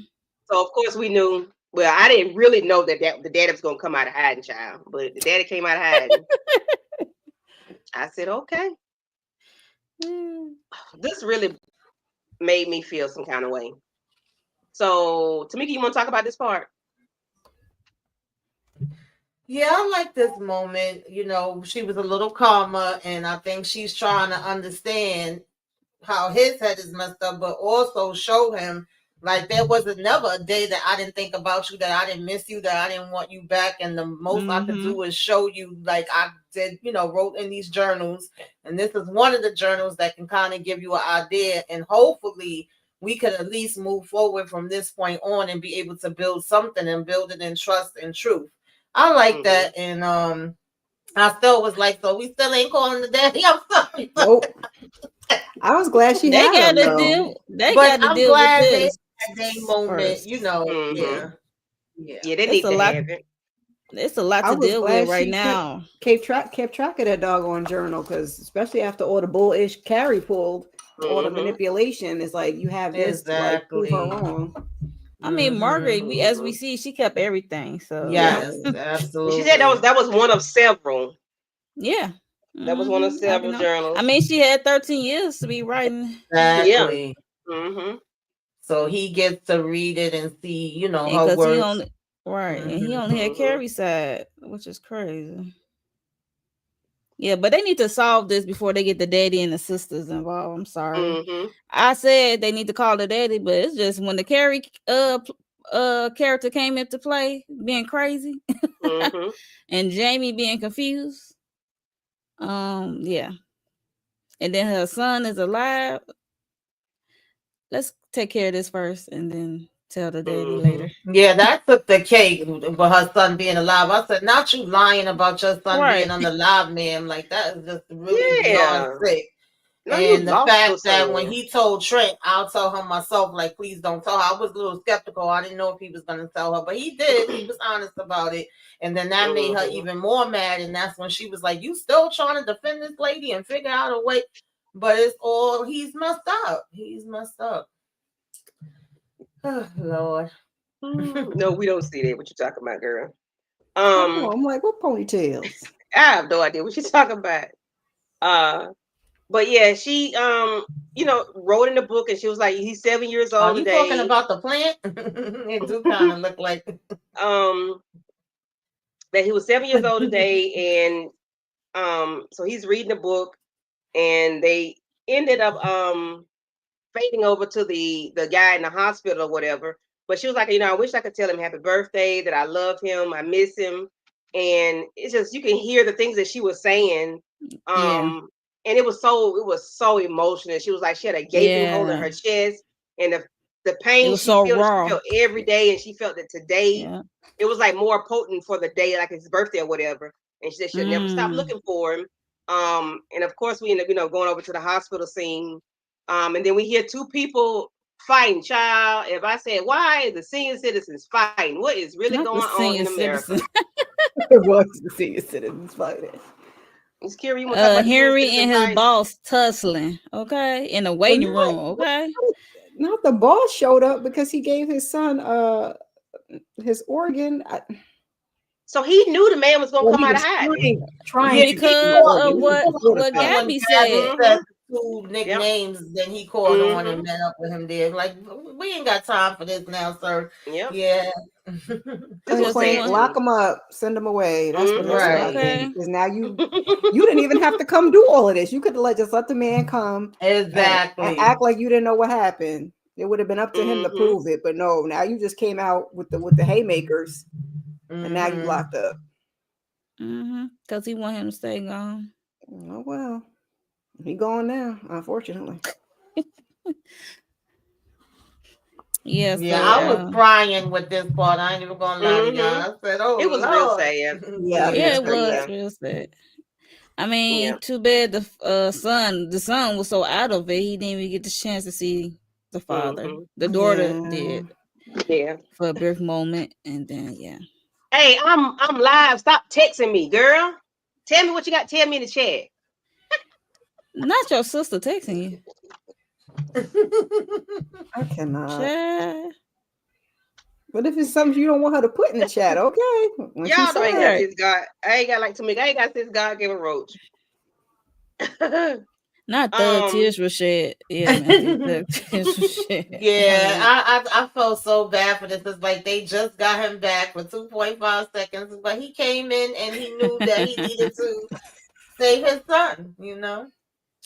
of course we knew. Well, I didn't really know that the daddy was gonna come out of hiding, child, but the daddy came out of hiding. I said, okay. This really made me feel some kind of way. So, Tamika, you want to talk about this part? Yeah, I like this moment. She was a little calmer, and I think she's trying to understand how his head is messed up, but also show him like there was never a day that I didn't think about you, that I didn't miss you, that I didn't want you back. And the most I could do is show you, like I did, wrote in these journals. And this is one of the journals that can kind of give you an idea. And hopefully we could at least move forward from this point on and be able to build something and build it in trust and truth. I like that. And I still was like, so we still ain't calling the daddy. I'm sorry. Nope. I was glad she had him, deal. They got to deal with this. At that moment, yeah, they need to have it. It's a lot to deal with right now. Kept track of that doggone journal, because especially after all the bullish Carrie pulled, all the manipulation is like you have this like prove her wrong. I mean, Margaret, as we see, she kept everything. So yes, absolutely. She said that was one of several. Yeah. That was one of several journals. I mean, she had 13 years to be writing. Exactly. Yeah. So he gets to read it and see, you know, her Because works. he only and he only had Carrie's side, which is crazy. Yeah, but they need to solve this before they get the daddy and the sisters involved. I'm sorry. I said they need to call the daddy, but it's just when the Carrie character came into play, being crazy, and Jamie being confused. Yeah. And then her son is alive. Let's take care of this first and then tell the daddy later. Yeah, that took the cake with her son being alive. I said, not you lying about your son being alive, ma'am. Like, that is just really beyond sick. No, and the fact that when he told Trent, I'll tell her myself, like, please don't tell her. I was a little skeptical. I didn't know if he was going to tell her, but he did. He was honest about it. And then that made her even more mad. And that's when she was like, you still trying to defend this lady and figure out a way. But it's all, he's messed up. He's messed up. Oh, Lord. No, we don't see that. What you talking about, girl? I'm like, what ponytails? I have no idea what she's talking about. But yeah, she you know, wrote in the book, and she was like, he's 7 years old today. Are you talking about the plant? It do kind of look like that he was 7 years old today, and so he's reading the book, and they ended up fading over to the guy in the hospital or whatever. But she was like, you know, I wish I could tell him happy birthday, that I love him, I miss him. And it's just, you can hear the things that she was saying. And it was so emotional. She was like, she had a gaping hole in her chest, and the pain she felt every day, and she felt that today it was like more potent for the day, like his birthday or whatever. And she said she'll never stop looking for him. And of course we end up, you know, going over to the hospital scene. And then we hear two people fighting. Child, if I said, why is the senior citizens fighting? What is really going on in America? It was the senior citizens fighting. It's Carrie, you want to talk about Henry and his boss tussling, okay, in the waiting room, okay. Not the boss showed up because he gave his son his organ. So he knew the man was gonna come out of hiding. Trying because of what Gabby said. Two nicknames, then he called on and met up with him there. Like, we ain't got time for this now, sir. Yeah. Lock them up, send them away. That's what that's right. Because now you didn't even have to come do all of this. You could just let the man come and act like you didn't know what happened. It would have been up to him to prove it, but no. Now you just came out with the haymakers, and now you locked up. Because he want him to stay gone. Oh well. He gone now, unfortunately. I was crying with this part. I ain't even gonna lie to y'all. I said, "Oh, it was Lord. real sad." It was real sad. I mean, too bad the son was so out of it. He didn't even get the chance to see the father. The daughter did, for a brief moment, and then Hey, I'm live. Stop texting me, girl. Tell me what you got. Tell me in the chat. Not your sister texting you. I cannot. Chat. But if it's something you don't want her to put in the chat, okay. Y'all don't got this God. I ain't got like to make. I ain't got this God given roach. Not the tears were shed. Yeah, I felt so bad for this. It's like they just got him back for 2.5 seconds, but he came in and he knew that he needed to save his son. You know.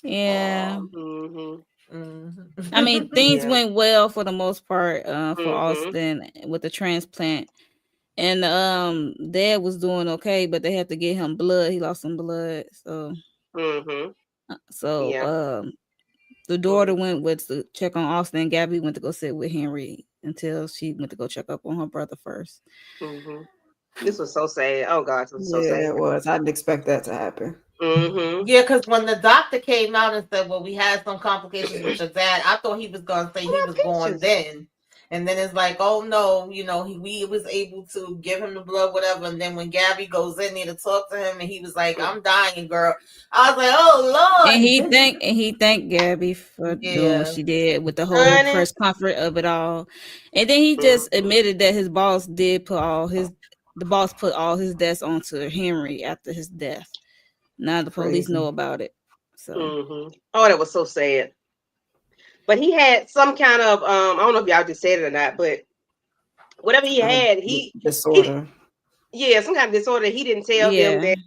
Yeah. I mean, things went well for the most part for Austin with the transplant, and dad was doing okay, but they had to get him blood. He lost some blood, so the daughter went to check on Austin, and Gabby went to go sit with Henry until she went to go check up on her brother first. This was so sad. Oh gosh, it was so sad. It was. I didn't expect that to happen. Yeah, because when the doctor came out and said, well, we had some complications with your dad, I thought he was going to say he was born then. And then it's like, oh no, we was able to give him the blood, whatever. And then when Gabby goes in there to talk to him, and he was like, "I'm dying, girl." I was like, "Oh Lord!" And he thanked Gabby for doing what she did with the whole press conference of it all. And then he just admitted that his boss did put all his debts onto Henry after his death. Now the police know about it. So oh, that was so sad. But he had some kind of I don't know if y'all just said it or not, but whatever he had, disorder. Some kind of disorder. He didn't tell them that.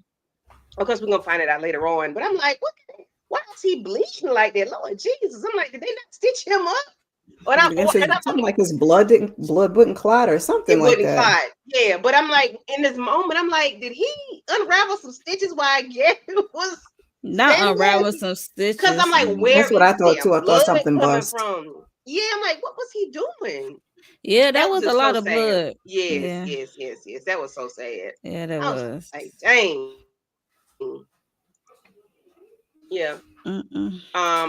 Of course, we're gonna find it out later on. But I'm like, why is he bleeding like that? Lord Jesus! I'm like, did they not stitch him up? Something like his blood wouldn't clot or something like that. Clot. Yeah, but I'm like, in this moment, I'm like, did he unravel some stitches while Gabby was not unravel some stitches? Because I'm like, where that's what I thought too. I thought something bust. From? Yeah, I'm like, what was he doing? Yeah, that was a lot of blood. Yes. That was so sad. Yeah, that was. Like, dang. Yeah. And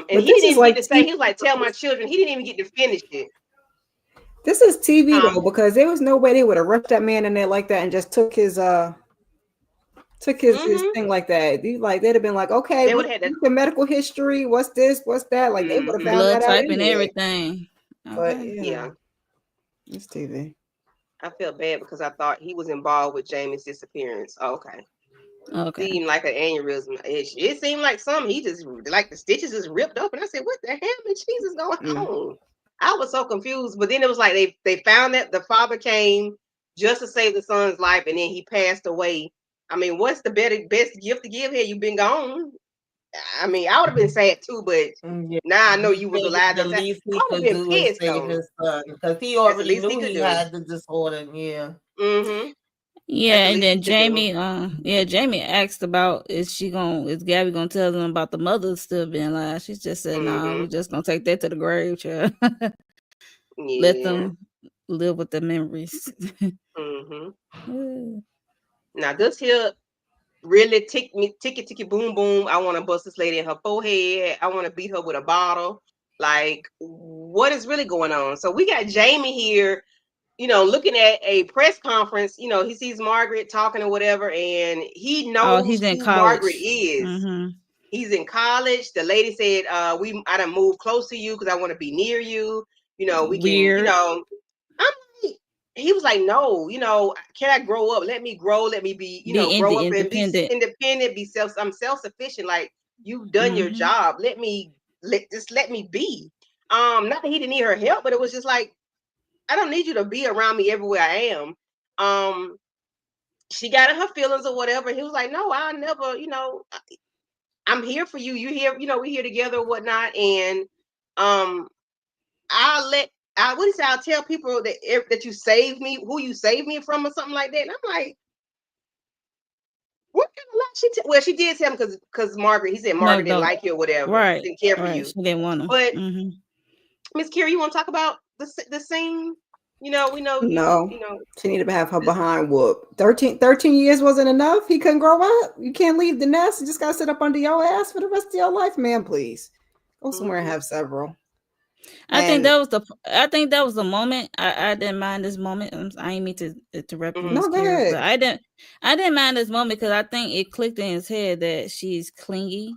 he didn't even get to say, he was like, tell my children. He didn't even get to finish it. This is TV though, because there was no way they would have rushed that man in there like that and just took his thing like that. They'd have been like, okay, what's the medical history? What's this? What's that? Like they would have found blood that type out and anyway. everything. But it's TV. I felt bad because I thought he was involved with Jamie's disappearance. Okay. Seemed like an aneurysm. It seemed like he just like the stitches just ripped up, and I said, "What the hell is Jesus going on?" I was so confused. But then it was like they found that the father came just to save the son's life, and then he passed away. I mean, what's the best gift to give here? You've been gone. I mean, I would have been sad too, but now I know you was alive. The least he could do is save his son because he already knew he had the disorder. Yeah. Yeah, and then Jamie asked about is Gabby gonna tell them about the mother still being alive? She just said, "No, we're just gonna take that to the grave, child. Let them live with the memories." Now this here really ticky boom boom. I want to bust this lady in her forehead. I want to beat her with a bottle. Like, what is really going on? So we got Jamie here, looking at a press conference. He sees Margaret talking or whatever, and he knows he's in who college. Margaret is. He's in college. The lady said, I done move close to you because I want to be near you. We can, he was like, no, can I grow up? Let me grow. Let me be, grow up and be independent, I'm self-sufficient. Like, you've done your job. Let me be. Not that he didn't need her help, but it was just like, I don't need you to be around me everywhere I am. She got in her feelings or whatever. He was like, no, I'll never, I'm here for you. You here, we're here together or whatnot. And I'll tell people that you saved me, who you saved me from or something like that. And I'm like, what kind of lie she did tell him because Margaret, he said Margaret didn't like you or whatever. Right. Didn't care for you. She didn't want him. But Miss Kira, you want to talk about the scene? We know. No, she needed to have her behind whooped. 13 years wasn't enough. He couldn't grow up. You can't leave the nest. You just gotta sit up under your ass for the rest of your life, man. Please go somewhere and have several. I think that was the moment. I didn't mind this moment. I didn't mean to interrupt you, Miss Kira, but I didn't mind this moment because I think it clicked in his head that she's clingy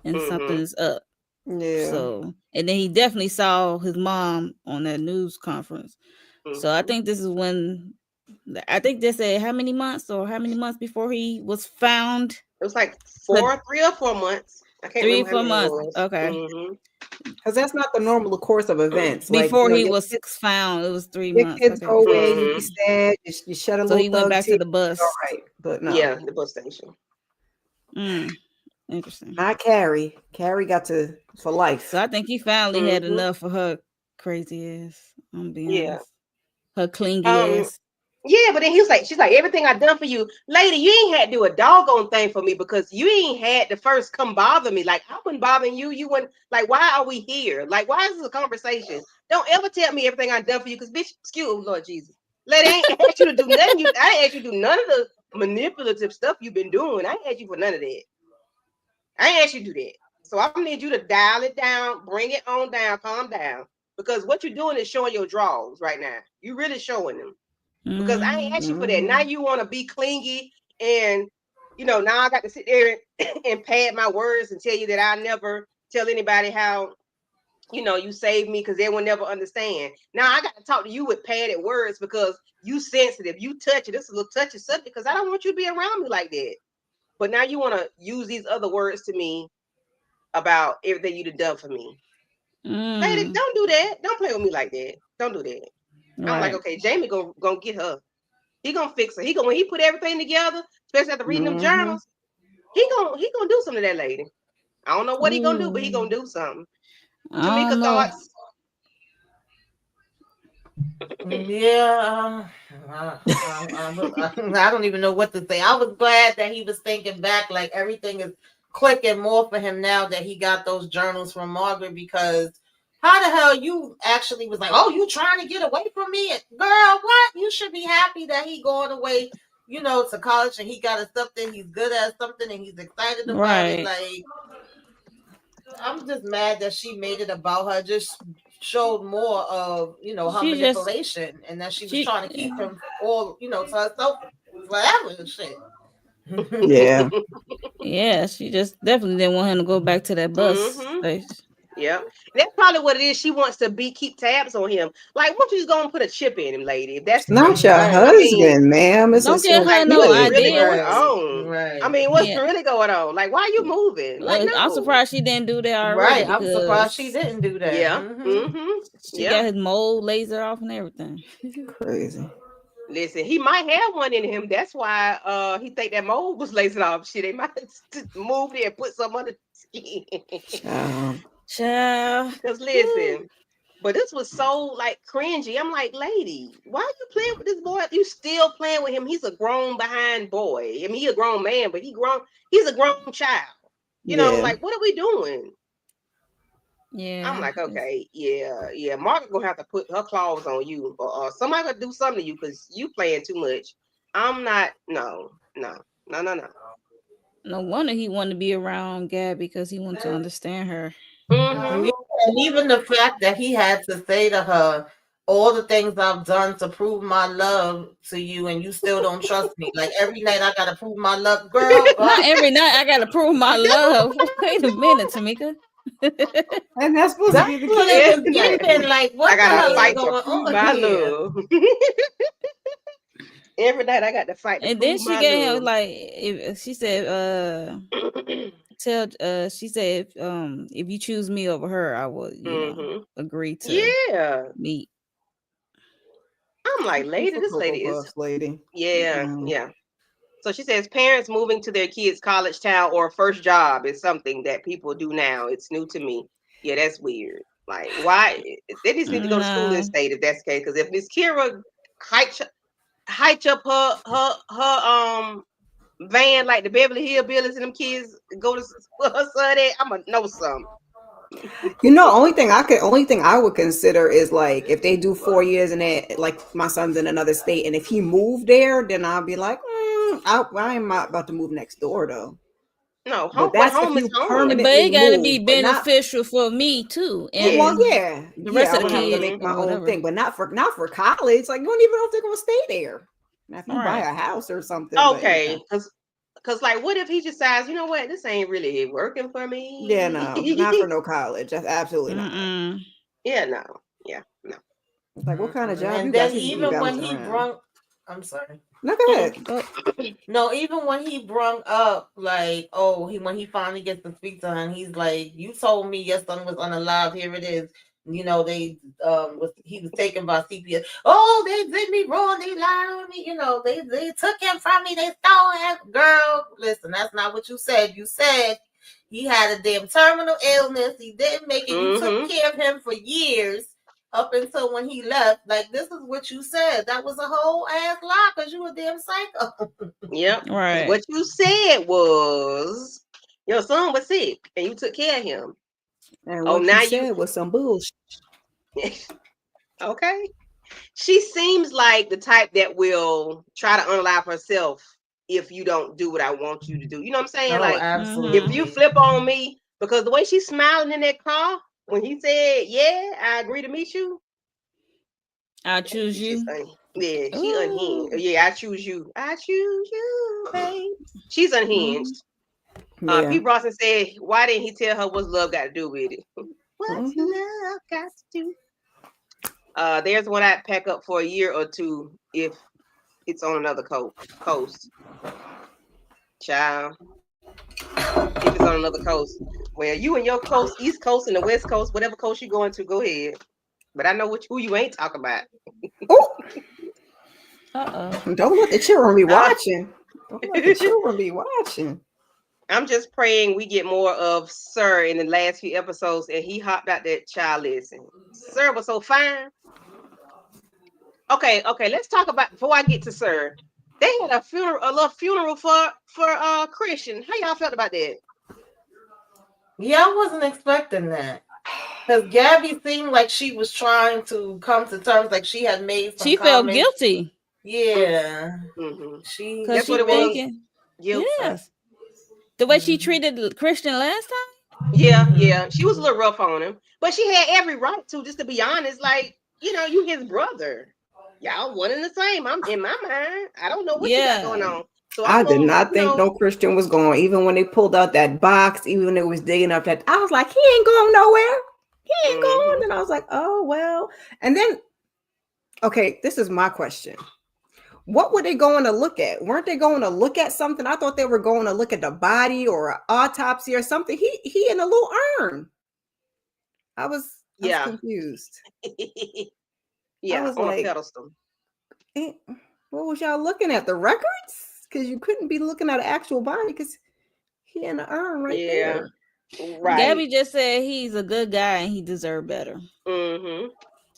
and something's up. Yeah. So, and then he definitely saw his mom on that news conference. So I think this is when they said how many months before he was found. It was like 3 or 4 months. I can't remember. 3 or 4 months. Okay. Because that's not the normal course of events. Before he was found, it was 3 months. Kids go away, you be sad, you shut a little. So he went back to the bus. All right, but no. Yeah, the bus station. Interesting. Not Carrie. Carrie got to for life. So I think he finally had enough for her crazy ass. I'm being honest. Her clingy ass. Yeah, but then she's like, everything I've done for you, lady, you ain't had to do a doggone thing for me because you ain't had to first come bother me. Like, I wasn't bothering you. You wouldn't, like, why are we here? Like, why is this a conversation? Don't ever tell me everything I've done for you because, bitch, excuse Lord Jesus. Lady, I ain't asked you to do nothing. I ain't asked you to do none of the manipulative stuff you've been doing. I ain't asked you for none of that. I ain't asked you to do that. So I need you to dial it down, bring it on down, calm down. because what you're doing is showing your draws right now. You really showing them because I ain't asked you for that. Now you want to be clingy and now I got to sit there and pad my words and tell you that I never tell anybody how you saved me because they will never understand. Now I got to talk to you with padded words because you sensitive, you touch it. This is a little touchy subject because I don't want you to be around me like that. But now you want to use these other words to me about everything you've done for me. Lady, don't do that. Don't play with me like that. Don't do that. Right. I'm like, okay, Jamie gonna get her. He gonna fix her. When he put everything together, especially after reading them journals, he gonna do something to that lady. I don't know what he gonna do, but he gonna do something. Tamika, thoughts? Yeah, I don't even know what to say. I was glad that he was thinking back, like everything is clicking more for him now that he got those journals from Margaret, because how the hell you actually was like, oh, you trying to get away from me? Girl, what? You should be happy that he going away, to college and he got something, he's good at something and he's excited about it. Like, I'm just mad that she made it about her, just showed more of, her manipulation and that she was trying to keep him all, to herself forever and shit. Yeah. Yeah, she just definitely didn't want him to go back to that bus. Yeah, that's probably what it is. She wants to keep tabs on him. Like, why don't you just go and put a chip in him, lady? If that's not your husband, ma'am. It's don't give her no idea. Really going on? Right. I mean, what's really going on? Like, why are you moving? Like, no. I'm surprised she didn't do that already. Right. I'm surprised she didn't do that. Yeah. She got his mold laser off and everything. Crazy. Listen, he might have one in him. That's why he think that mold was lasered off. Shit, they might move it and put some under the skin. Child. Because listen, but this was so like cringy. I'm like, lady, why are you playing with this boy? You still playing with him? He's a grown behind boy. I mean, he's a grown man, but he's a grown child. You know, like, what are we doing? Yeah. I'm like, okay, yeah. Margaret gonna have to put her claws on you, or somebody gonna do something to you because you playing too much. I'm not. No. No wonder he wanted to be around Gab because he wanted to understand her. And even the fact that he had to say to her, all the things I've done to prove my love to you and you still don't trust me. Like every night I gotta prove my love, girl. Not every night I gotta prove my love. Wait a minute, Tamika. And that's supposed to be the case. Like, what I gotta fight to prove my love. Every night I got to fight. And then she gave him like, she said, she said, if you choose me over her, I will, agree to meet. I'm like, lady, this lady is yeah. So she says parents moving to their kids' college town or first job is something that people do now. It's new to me. Yeah, that's weird. Like, why? They just need to go to school and state if that's the case. Because if Miss Kira hiked up her van like the Beverly Hillbillies and them kids go to her son at, I'ma know something. Only thing I would consider is like if they do 4 years and they, like my son's in another state, and if he moved there, then I'll be like, I am not about to move next door though. No, home is home. But it gotta be beneficial for me too. And the rest of the kids to make my own thing, but not for college. Like you don't even know if they're gonna stay there. Now, if you buy a house or something. Okay, because like, what if he decides, you know what, this ain't really working for me? Yeah, no, not for no college. That's absolutely not. Yeah, no. It's like, what kind of job? And you then got even when he brung, I'm sorry. No, go ahead. No, even when he brung up, like, when he finally gets to speak to her, and he's like, "You told me your son was unalive. Here it is. He was taken by CPS. Oh, they did me wrong. They lied on me. They took him from me. They stole him. Girl, listen, that's not what you said. You said he had a damn terminal illness. He didn't make it. You took care of him for years." Up until when he left, like this is what you said. That was a whole ass lie because you a damn psycho. Yep. Right. What you said was your son was sick and you took care of him. And what you said was some bullshit. Okay. She seems like the type that will try to unalive herself if you don't do what I want you to do. You know what I'm saying? Like, absolutely. If you flip on me, because the way she's smiling in that car, when he said, "Yeah, I agree to meet you," I choose you. Yeah, she Ooh. unhinged. Yeah, I choose you. I choose you, babe. She's unhinged. Yeah. Pete Bronson said, "Why didn't he tell her what's love got to do with it? What's love got to do?" There's one I'd pack up for a year or two if it's on another coast. Child, if it's on another coast. Well, you and your coast, East Coast and the West Coast, whatever coast you're going to, go ahead. But I know who you ain't talking about. Don't let the children be watching. Don't let the children be watching. I'm just praying we get more of Sir in the last few episodes, and he hopped out that child lesson. Sir was so fine. Okay. Let's talk about before I get to Sir. They had a little funeral for Christian. How y'all felt about that? Yeah, I wasn't expecting that. Because Gabby seemed like she was trying to come to terms, like she had made some She felt guilty. Yeah. Mm-hmm. That's what it was. Guilt. Yes. The way she treated Christian last time? Yeah. She was a little rough on him. But she had every right to, just to be honest. Like, you his brother. Y'all one and the same. I'm in my mind. I don't know what you got going on. So I did not think no Christian was going. Even when they pulled out that box, even when it was digging up that, I was like, he ain't going nowhere. He ain't going. And I was like, oh well. And then, okay, this is my question. What were they going to look at? Weren't they going to look at something? I thought they were going to look at the body or an autopsy or something. He in a little urn. I was confused. Yeah, I was on like, a pedestal. What was y'all looking at? The records? Because you couldn't be looking at an actual body because he in the urn right there. Right. Gabby just said he's a good guy and he deserved better. Mm-hmm.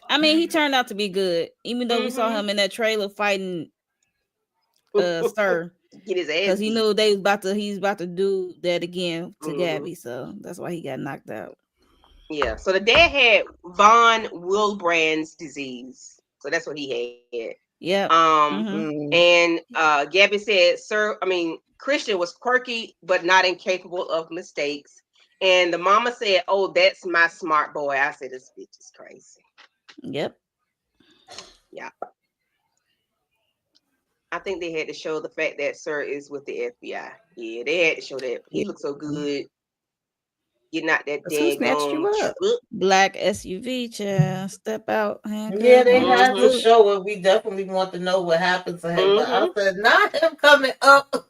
I mean, he turned out to be good, even though we saw him in that trailer fighting Sir. Get his ass because he knew he's about to do that again to Gabby, so that's why he got knocked out. Yeah, so the dad had von Willebrand's disease, so that's what he had. Yeah. And Gabby said, Christian was quirky but not incapable of mistakes. And the mama said, "Oh, that's my smart boy." I said, "This bitch is crazy." Yep. Yeah. I think they had to show the fact that Sir is with the FBI. Yeah, they had to show that. He looked so good. Getting out that daggone black SUV, child. Step out. Yeah, they had to show it. We definitely want to know what happened to him. But I said, not him coming up.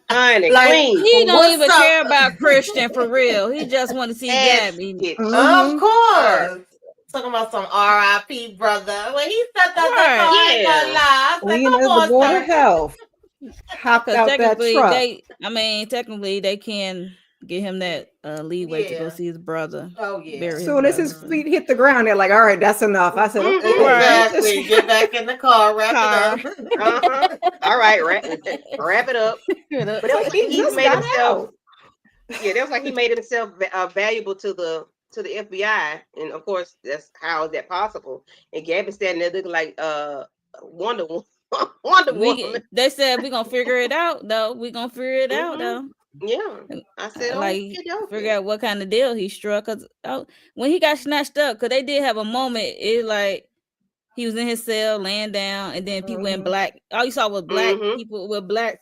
Honey, like, he don't even care about Christian for real. He just want to see Gabby. Of course. Talking about some RIP brother. When he said that, the Board of Health hopped out that truck. Technically, they can get him that leeway to go see his brother. Oh yeah. As soon as his feet hit the ground, they're like, "All right, that's enough." I said, "Okay, exactly. Get back in the car, wrap it up." All right, wrap it up. But it was like he made himself. Yeah, that was like he made himself valuable to the FBI, and of course, that's how is that possible? And Gabby standing there looking like Wonder Woman. Woman. They said we're gonna figure it out, though. We're gonna figure it out, though. Yeah, I said, figure out what kind of deal he struck. Cause when he got snatched up, cause they did have a moment. It like he was in his cell, laying down, and then people in black. All you saw was black people with black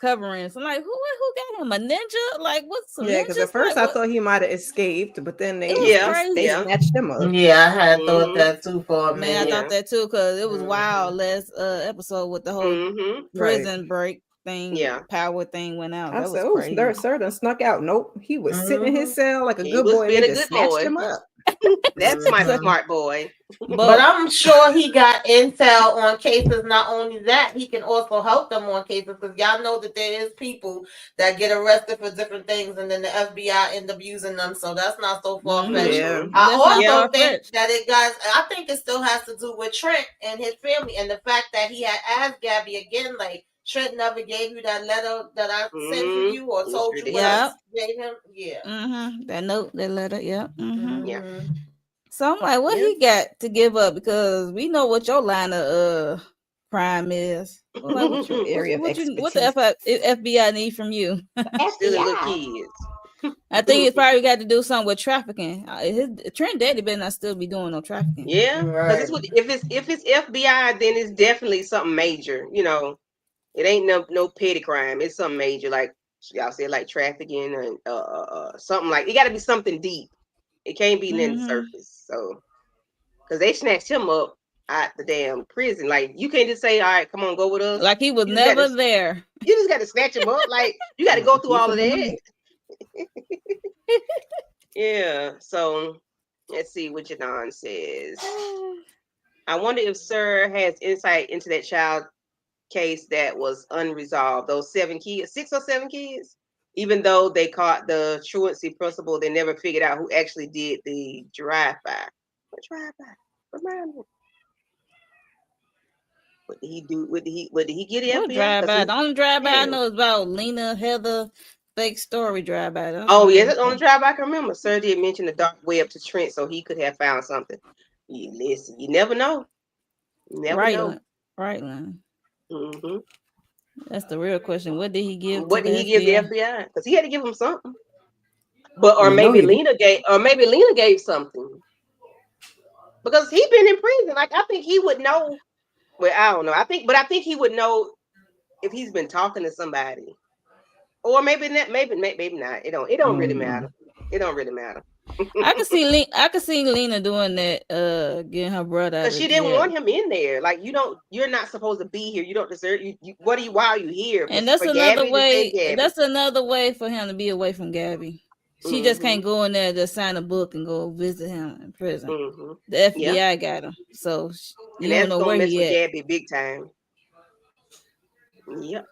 coverings. I'm like, who got him? A ninja? Like, what's some because at first I thought he might have escaped, but then they snatched him up. Yeah, I had thought that too for a minute. I thought that too, because it was wild last episode with the whole prison break thing. Power thing went out. I that said, was crazy. Sir done snuck out. Nope, he was sitting in his cell like a good boy. And they just snatched him up. That's my smart boy. But I'm sure he got intel on cases. Not only that, he can also help them on cases, because y'all know that there is people that get arrested for different things and then the FBI end up using them. So that's not so far-fetched. Yeah. I also think that I think it still has to do with Trent and his family, and the fact that he had asked Gabby again, like, Trent never gave you that letter that I sent to you or told you what I gave him. Yeah. That note, that letter. Yeah. Yeah. So I'm like, what he got to give up? Because we know what your line of crime is. Like, what the FBI need from you? Still little kids. I think it's probably got to do something with trafficking. Trent Daddy better not still be doing no trafficking. Yeah, because it's if it's FBI, then it's definitely something major. You know, it ain't no petty crime. It's something major, like y'all said, like trafficking and something like it. Got to be something deep. It can't be nothing surface. So, because they snatched him up at the damn prison. Like you can't just say, "All right, come on, go with us." Like he was never there. You just got to snatch him up. Like you got to go through all of that. Yeah. So let's see what Janan says. I wonder if Sir has insight into that child case that was unresolved. Those 6 or 7 kids. Even though they caught the truancy principal, they never figured out who actually did the drive-by. What drive-by? Remind me. What did he do? What did he get the What FBI? drive-by? The only drive-by I know is about Lena Heather fake story drive-by. Oh yeah, that's the only drive-by I can remember. Sir did mention the dark web to Trent, so he could have found something. Listen, you never know. You never know. Right, Lena. Mm-hmm. That's the real question. What did he give? What did he give the FBI? Because he had to give him something. Or maybe Lena gave something. Because he been in prison. Like I think he would know. Well, I don't know. I think he would know if he's been talking to somebody. Or maybe not. Maybe not. It don't really matter. It don't really matter. I could see Lena doing that, getting her brother out. Because she didn't want him in there. Like you're not supposed to be here. You don't deserve why are you here? And that's another way. That's another way for him to be away from Gabby. She just can't go in there to sign a book and go visit him in prison. The FBI got him. So you don't know where he at. Gabby big time. Yep.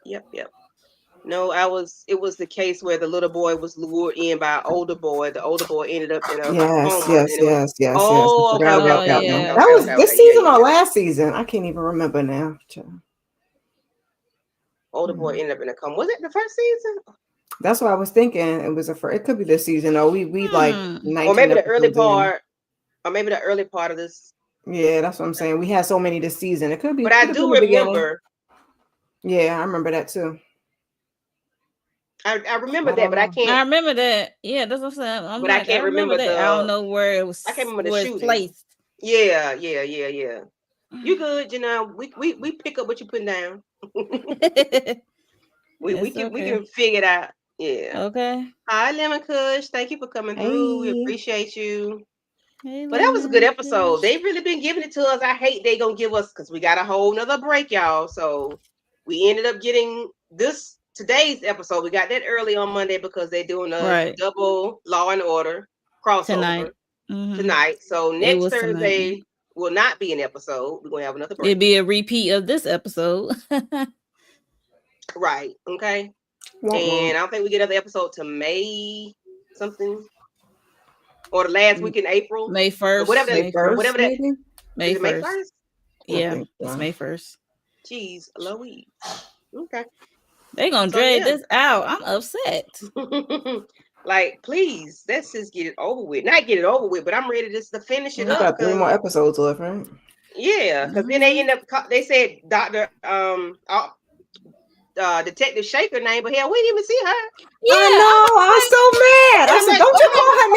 No, it was the case where the little boy was lured in by an older boy. The older boy ended up in a coma. Yes. Oh, okay. That was this season or last season. I can't even remember now. Older boy ended up in a coma. Was it the first season? That's what I was thinking. It could be this season. Or we like 19 or maybe the early part. Or maybe the early part of this. Yeah, that's what I'm saying. We had so many this season. It could be. But I do remember. Yeah, I remember that too. I remember that, but I can't. I remember that. Yeah, that's what I'm saying. I can't remember that. I don't know where it was. I can't remember the shooting. Placed. Yeah. You good, Janelle? We pick up what you're putting down. we can figure it out. Yeah. Okay. Hi, Lemon Kush. Thank you for coming through. We appreciate you. Hey, but that was a good episode. They've really been giving it to us. I hate they gonna give us because we got a whole nother break, y'all. So we ended up getting today's episode. We got that early on Monday because they're doing a double Law and Order crossover tonight. So next Thursday will not be an episode. We're gonna have another break. It'll be a repeat of this episode. Right. Okay. And I don't think we get another episode to May something. Or the last week in April. May 1st. Whatever that May 1st. May 1st? Yeah, it's May 1st. Jeez, Louise. Okay. They're gonna drag this out. I'm upset. Like, please, let's just get it over with. Not get it over with, but I'm ready just to finish it up. Got 3 more episodes left, right? Yeah, because then they end up. They said Dr. Detective Shaker name, but hell, we didn't even see her. Yeah, I know. I was so mad. I said, "Don't you call her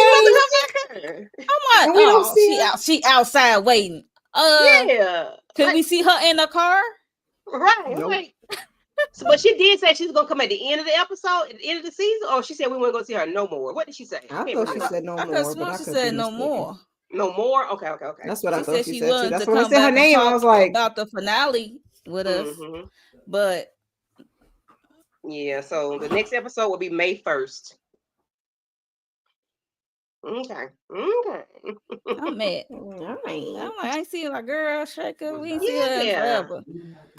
name?" I'm like, she outside waiting. Yeah. Could we see her in the car? Right. Nope. Like, but she did say she's gonna come at the end of the episode, at the end of the season, or she said we weren't gonna see her no more. What did she say? I thought she said no more. But she said no more. No more. Okay. That's what I thought she said too. That's when I said her name. I was like, about the finale with us, but. Yeah, so the next episode will be May 1st. Okay. I'm mad. I ain't seen my girl Shaker. We ain't seen her in forever.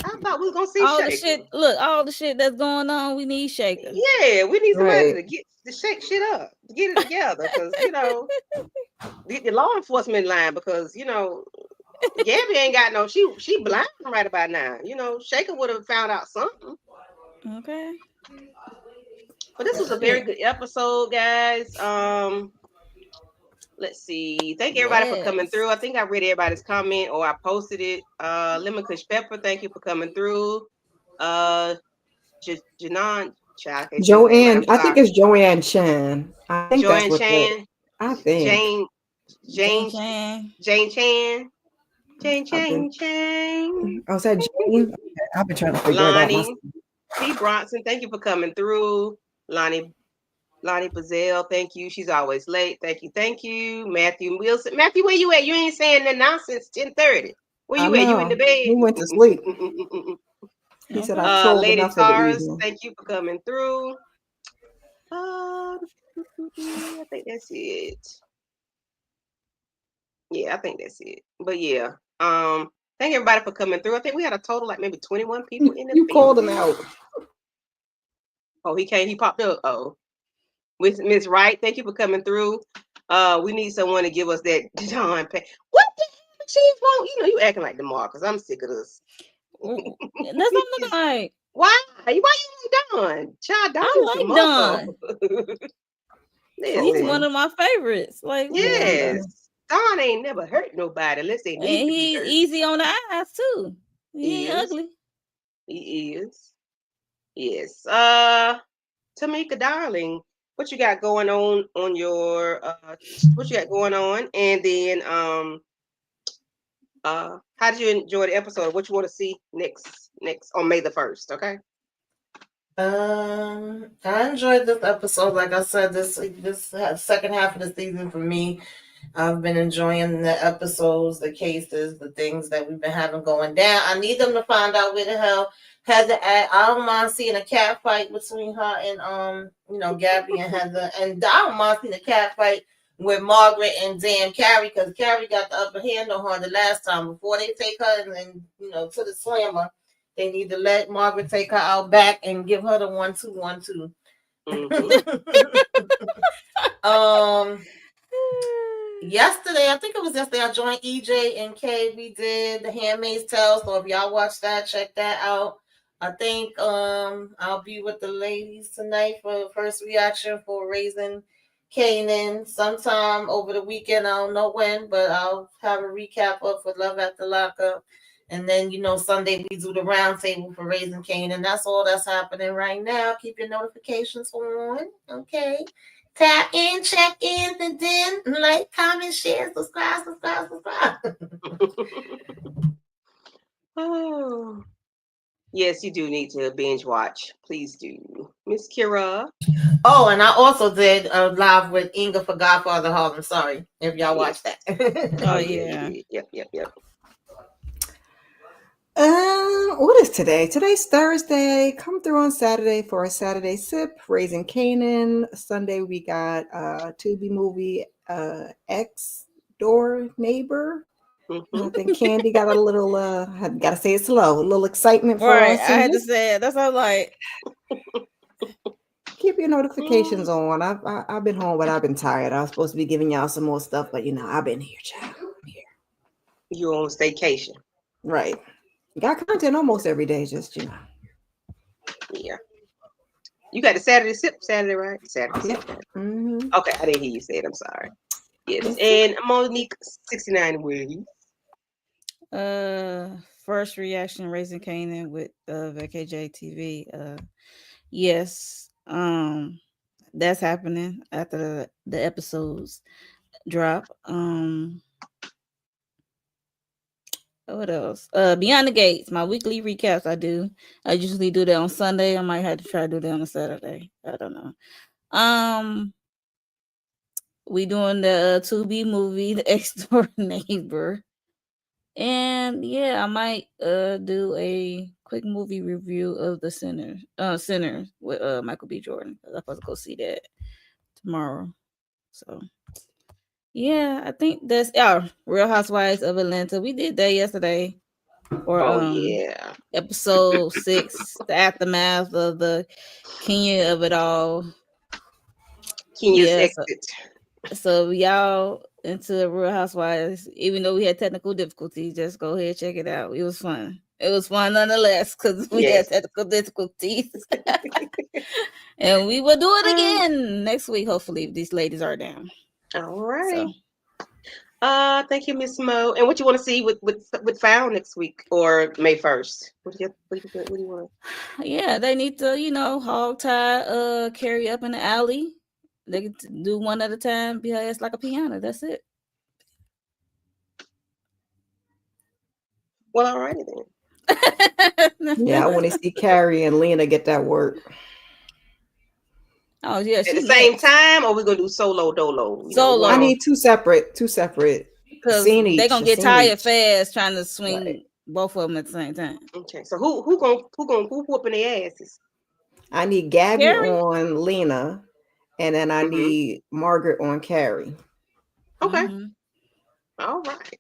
I thought we was gonna see all Shaker. The shit. Look, all the shit that's going on, we need Shaker. Yeah, we need somebody to get to shake shit up, to get it together, because the law enforcement line, because Gabby ain't got no. She blind right about now. Shaker would have found out something. Okay. But this was a very good episode, guys. Let's see. Thank everybody for coming through. I think I read everybody's comment or I posted it. Lemon Kush Pepper, thank you for coming through. Janan Joanne, I think it's Joanne Chan. I think Joanne that's what Chan. I think. Jane Chan. Oh, is that Jane? Okay, I've been trying to figure it out myself. P. Bronson, thank you for coming through. Lonnie Bazell, thank you. She's always late. Thank you. Matthew Wilson. Matthew, where you at? You ain't saying that nonsense. 10:30. Where you at? You in the bed? He went to sleep. He said I trolled Lady enough for the Cars, evening. thank you for coming through. I think that's it. Yeah, I think that's it. But yeah, thank everybody for coming through. I think we had a total like maybe 21 people in the You called him out. Oh, he came. He popped up. Oh, with Miss Wright, thank you for coming through. We need someone to give us that John Pay. What the hell, Chief? You know, you acting like DeMarcus. I'm sick of this. That's not like. Why? Why you like Don? Child, Don I like Don. He's one of my favorites. Like, yes, Don ain't never hurt nobody unless they need to be hurt. Easy on the eyes too. He ain't ugly. He is. Yes. Tamika, darling, what you got going on your what you got going on? And then how did you enjoy the episode? What you want to see next on May the 1st? Okay. I enjoyed this episode. Like I said, this second half of the season for me, I've been enjoying the episodes, the cases, the things that we've been having going down. I need them to find out where the hell Heather at. I don't mind seeing a cat fight between her and Gabby and Heather, and I don't mind seeing a cat fight with Margaret and damn Carrie, because Carrie got the upper hand on her the last time. Before they take her and to the slammer, they need to let Margaret take her out back and give her the 1-2-1-2. Yesterday, I think it was yesterday, I joined EJ and Kay. We did The Handmaid's Tale. So if y'all watch that, check that out. I think I'll be with the ladies tonight for the first reaction for Raising Kanan sometime over the weekend. I don't know when, but I'll have a recap up for Love After Lockup. And then, Sunday we do the round table for Raising Kanan. That's all that's happening right now. Keep your notifications on. Okay. Tap in, check in, and then like, comment, share, subscribe. Oh. Yes, you do need to binge watch. Please do. Miss Kira. Oh, and I also did a live with Inga for Godfather Harlem. Sorry if y'all watched that. Oh, yeah. Yep. What is today? Today's Thursday. Come through on Saturday for a Saturday sip. Raising Kanan. Sunday we got Tubi movie Ex Door Neighbor. I think Candy got a little I gotta say it slow, a little excitement for us. I had to say it. That's all like keep your notifications on. I've been home, but I've been tired. I was supposed to be giving y'all some more stuff, but I've been here, child. I'm here. You're on staycation. Right. Got content almost every day, just Yeah. You got the Saturday sip Saturday, right? Saturday sip. Mm-hmm. Okay, I didn't hear you say it. I'm sorry. Yes. And Monique 69 Williams. First reaction Raising Kanan with VKJ TV. Yes. That's happening after the episodes drop. What else? Beyond the Gates, my weekly recaps I usually do that on Sunday. I might have to try to do that on a Saturday. I don't know. We doing the Tubi movie, The Ex-Door Neighbor. And yeah, I might do a quick movie review of The Sinner with Michael B. Jordan. I'm supposed to go see that tomorrow. So yeah, I think that's Real Housewives of Atlanta. We did that yesterday. Or yeah. Episode 6, the aftermath of the Kenya of it all. Kenya's exit. So y'all into Real Housewives, even though we had technical difficulties, just go ahead and check it out. It was fun. It was fun nonetheless because we had technical difficulties. And we will do it again next week, hopefully, if these ladies are down. All right. Thank you, Miss Mo. And what you want to see with Found next week or May 1st? What do you want? Yeah, they need to, hog tie Carrie up in the alley. They can do one at a time, be her ass like a piano. That's it. Well, all righty then. Yeah, I want to see Carrie and Lena get that work. Oh yeah, at the same time, or we're gonna do solo dolo? Solo. I need two separate because they're gonna get tired fast trying to swing both of them at the same time. Okay, so who whooping their asses? I need Gabby on Lena, and then I need Margaret on Carrie. Okay. All right.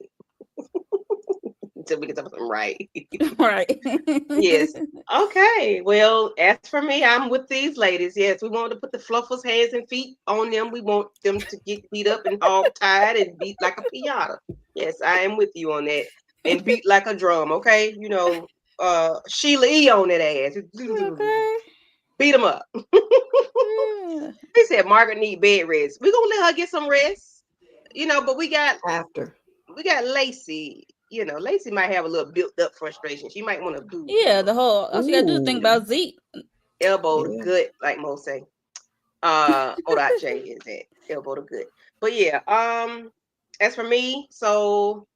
Until we get something right. Right. Yes. Okay. Well, as for me, I'm with these ladies. Yes, we want to put the fluffers' hands and feet on them. We want them to get beat up and hog tied and beat like a piñata. Yes, I am with you on that. And beat like a drum. Okay. Sheila E on that ass. Okay. Beat them up. They said Margaret need bed rest. We're gonna let her get some rest. But we got Lacey. Lacey might have a little built up frustration. She might want to do the whole all she gotta do is think about Zeke. Elbow the good, like Mo say. J is that elbow the good. But yeah, as for me, so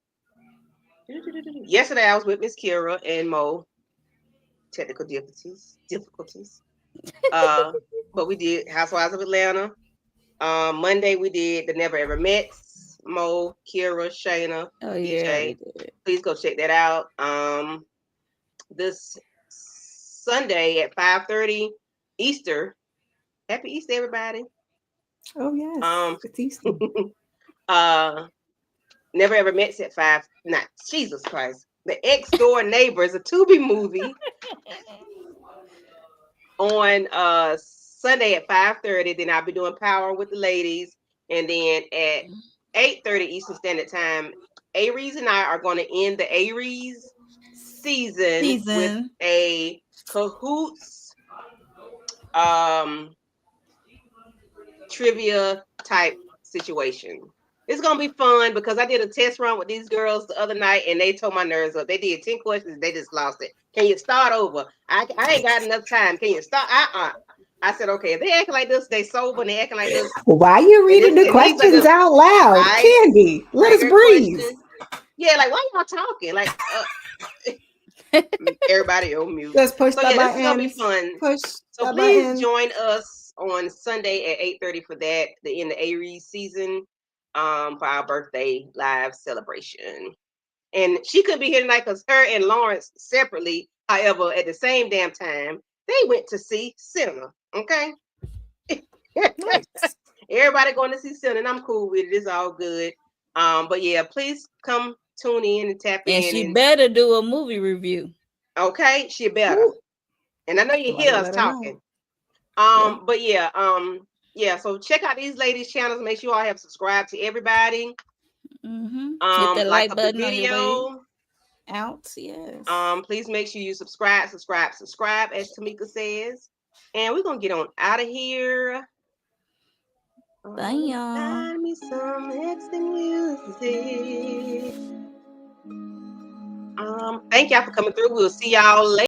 yesterday I was with Miss Kira and Mo. Technical difficulties. But we did Housewives of Atlanta. Monday we did The Never Ever Mets. Mo, Kira, Shayna, DJ. Please go check that out. This Sunday at 5:30 Easter. Happy Easter, everybody. Oh yes. It's Easter. Never Ever Mets at 5. Not Jesus Christ. The Ex Door Neighbors, a Tubi movie. On Sunday at 5:30. Then I'll be doing Power with the ladies. And then at 8:30 Eastern Standard Time, Aries and I are going to end the Aries season with a Cahoots trivia type situation. It's gonna be fun because I did a test run with these girls the other night and they tore my nerves up. They did 10 questions, they just lost it. Can you start over? I ain't got enough time. Can you start? I said, okay, if they acting like this, they sober and they acting like this. Why are you reading the questions out loud? Candy, let us breathe. Yeah, like why y'all talking? Like everybody on mute. Let's push the buttons. This is gonna be fun. So please join us on Sunday at 8:30 for that, the end of Aries season, for our birthday live celebration. And she could be here tonight because her and Lawrence separately, however, at the same damn time, they went to see Sinner. Okay. Everybody going to see Sinner, and I'm cool with it. It's all good. But yeah, please come tune in and tap in. And she better do a movie review. Okay, she better. Ooh. And I know you hear us talking. But yeah, so check out these ladies' channels. Make sure you all have subscribed to everybody. Hit the like button on your way out. Yes. Please make sure you subscribe, as Tamika says. And we're gonna get on out of here. Bye, y'all. Find me some extra music. Thank y'all for coming through. We'll see y'all later.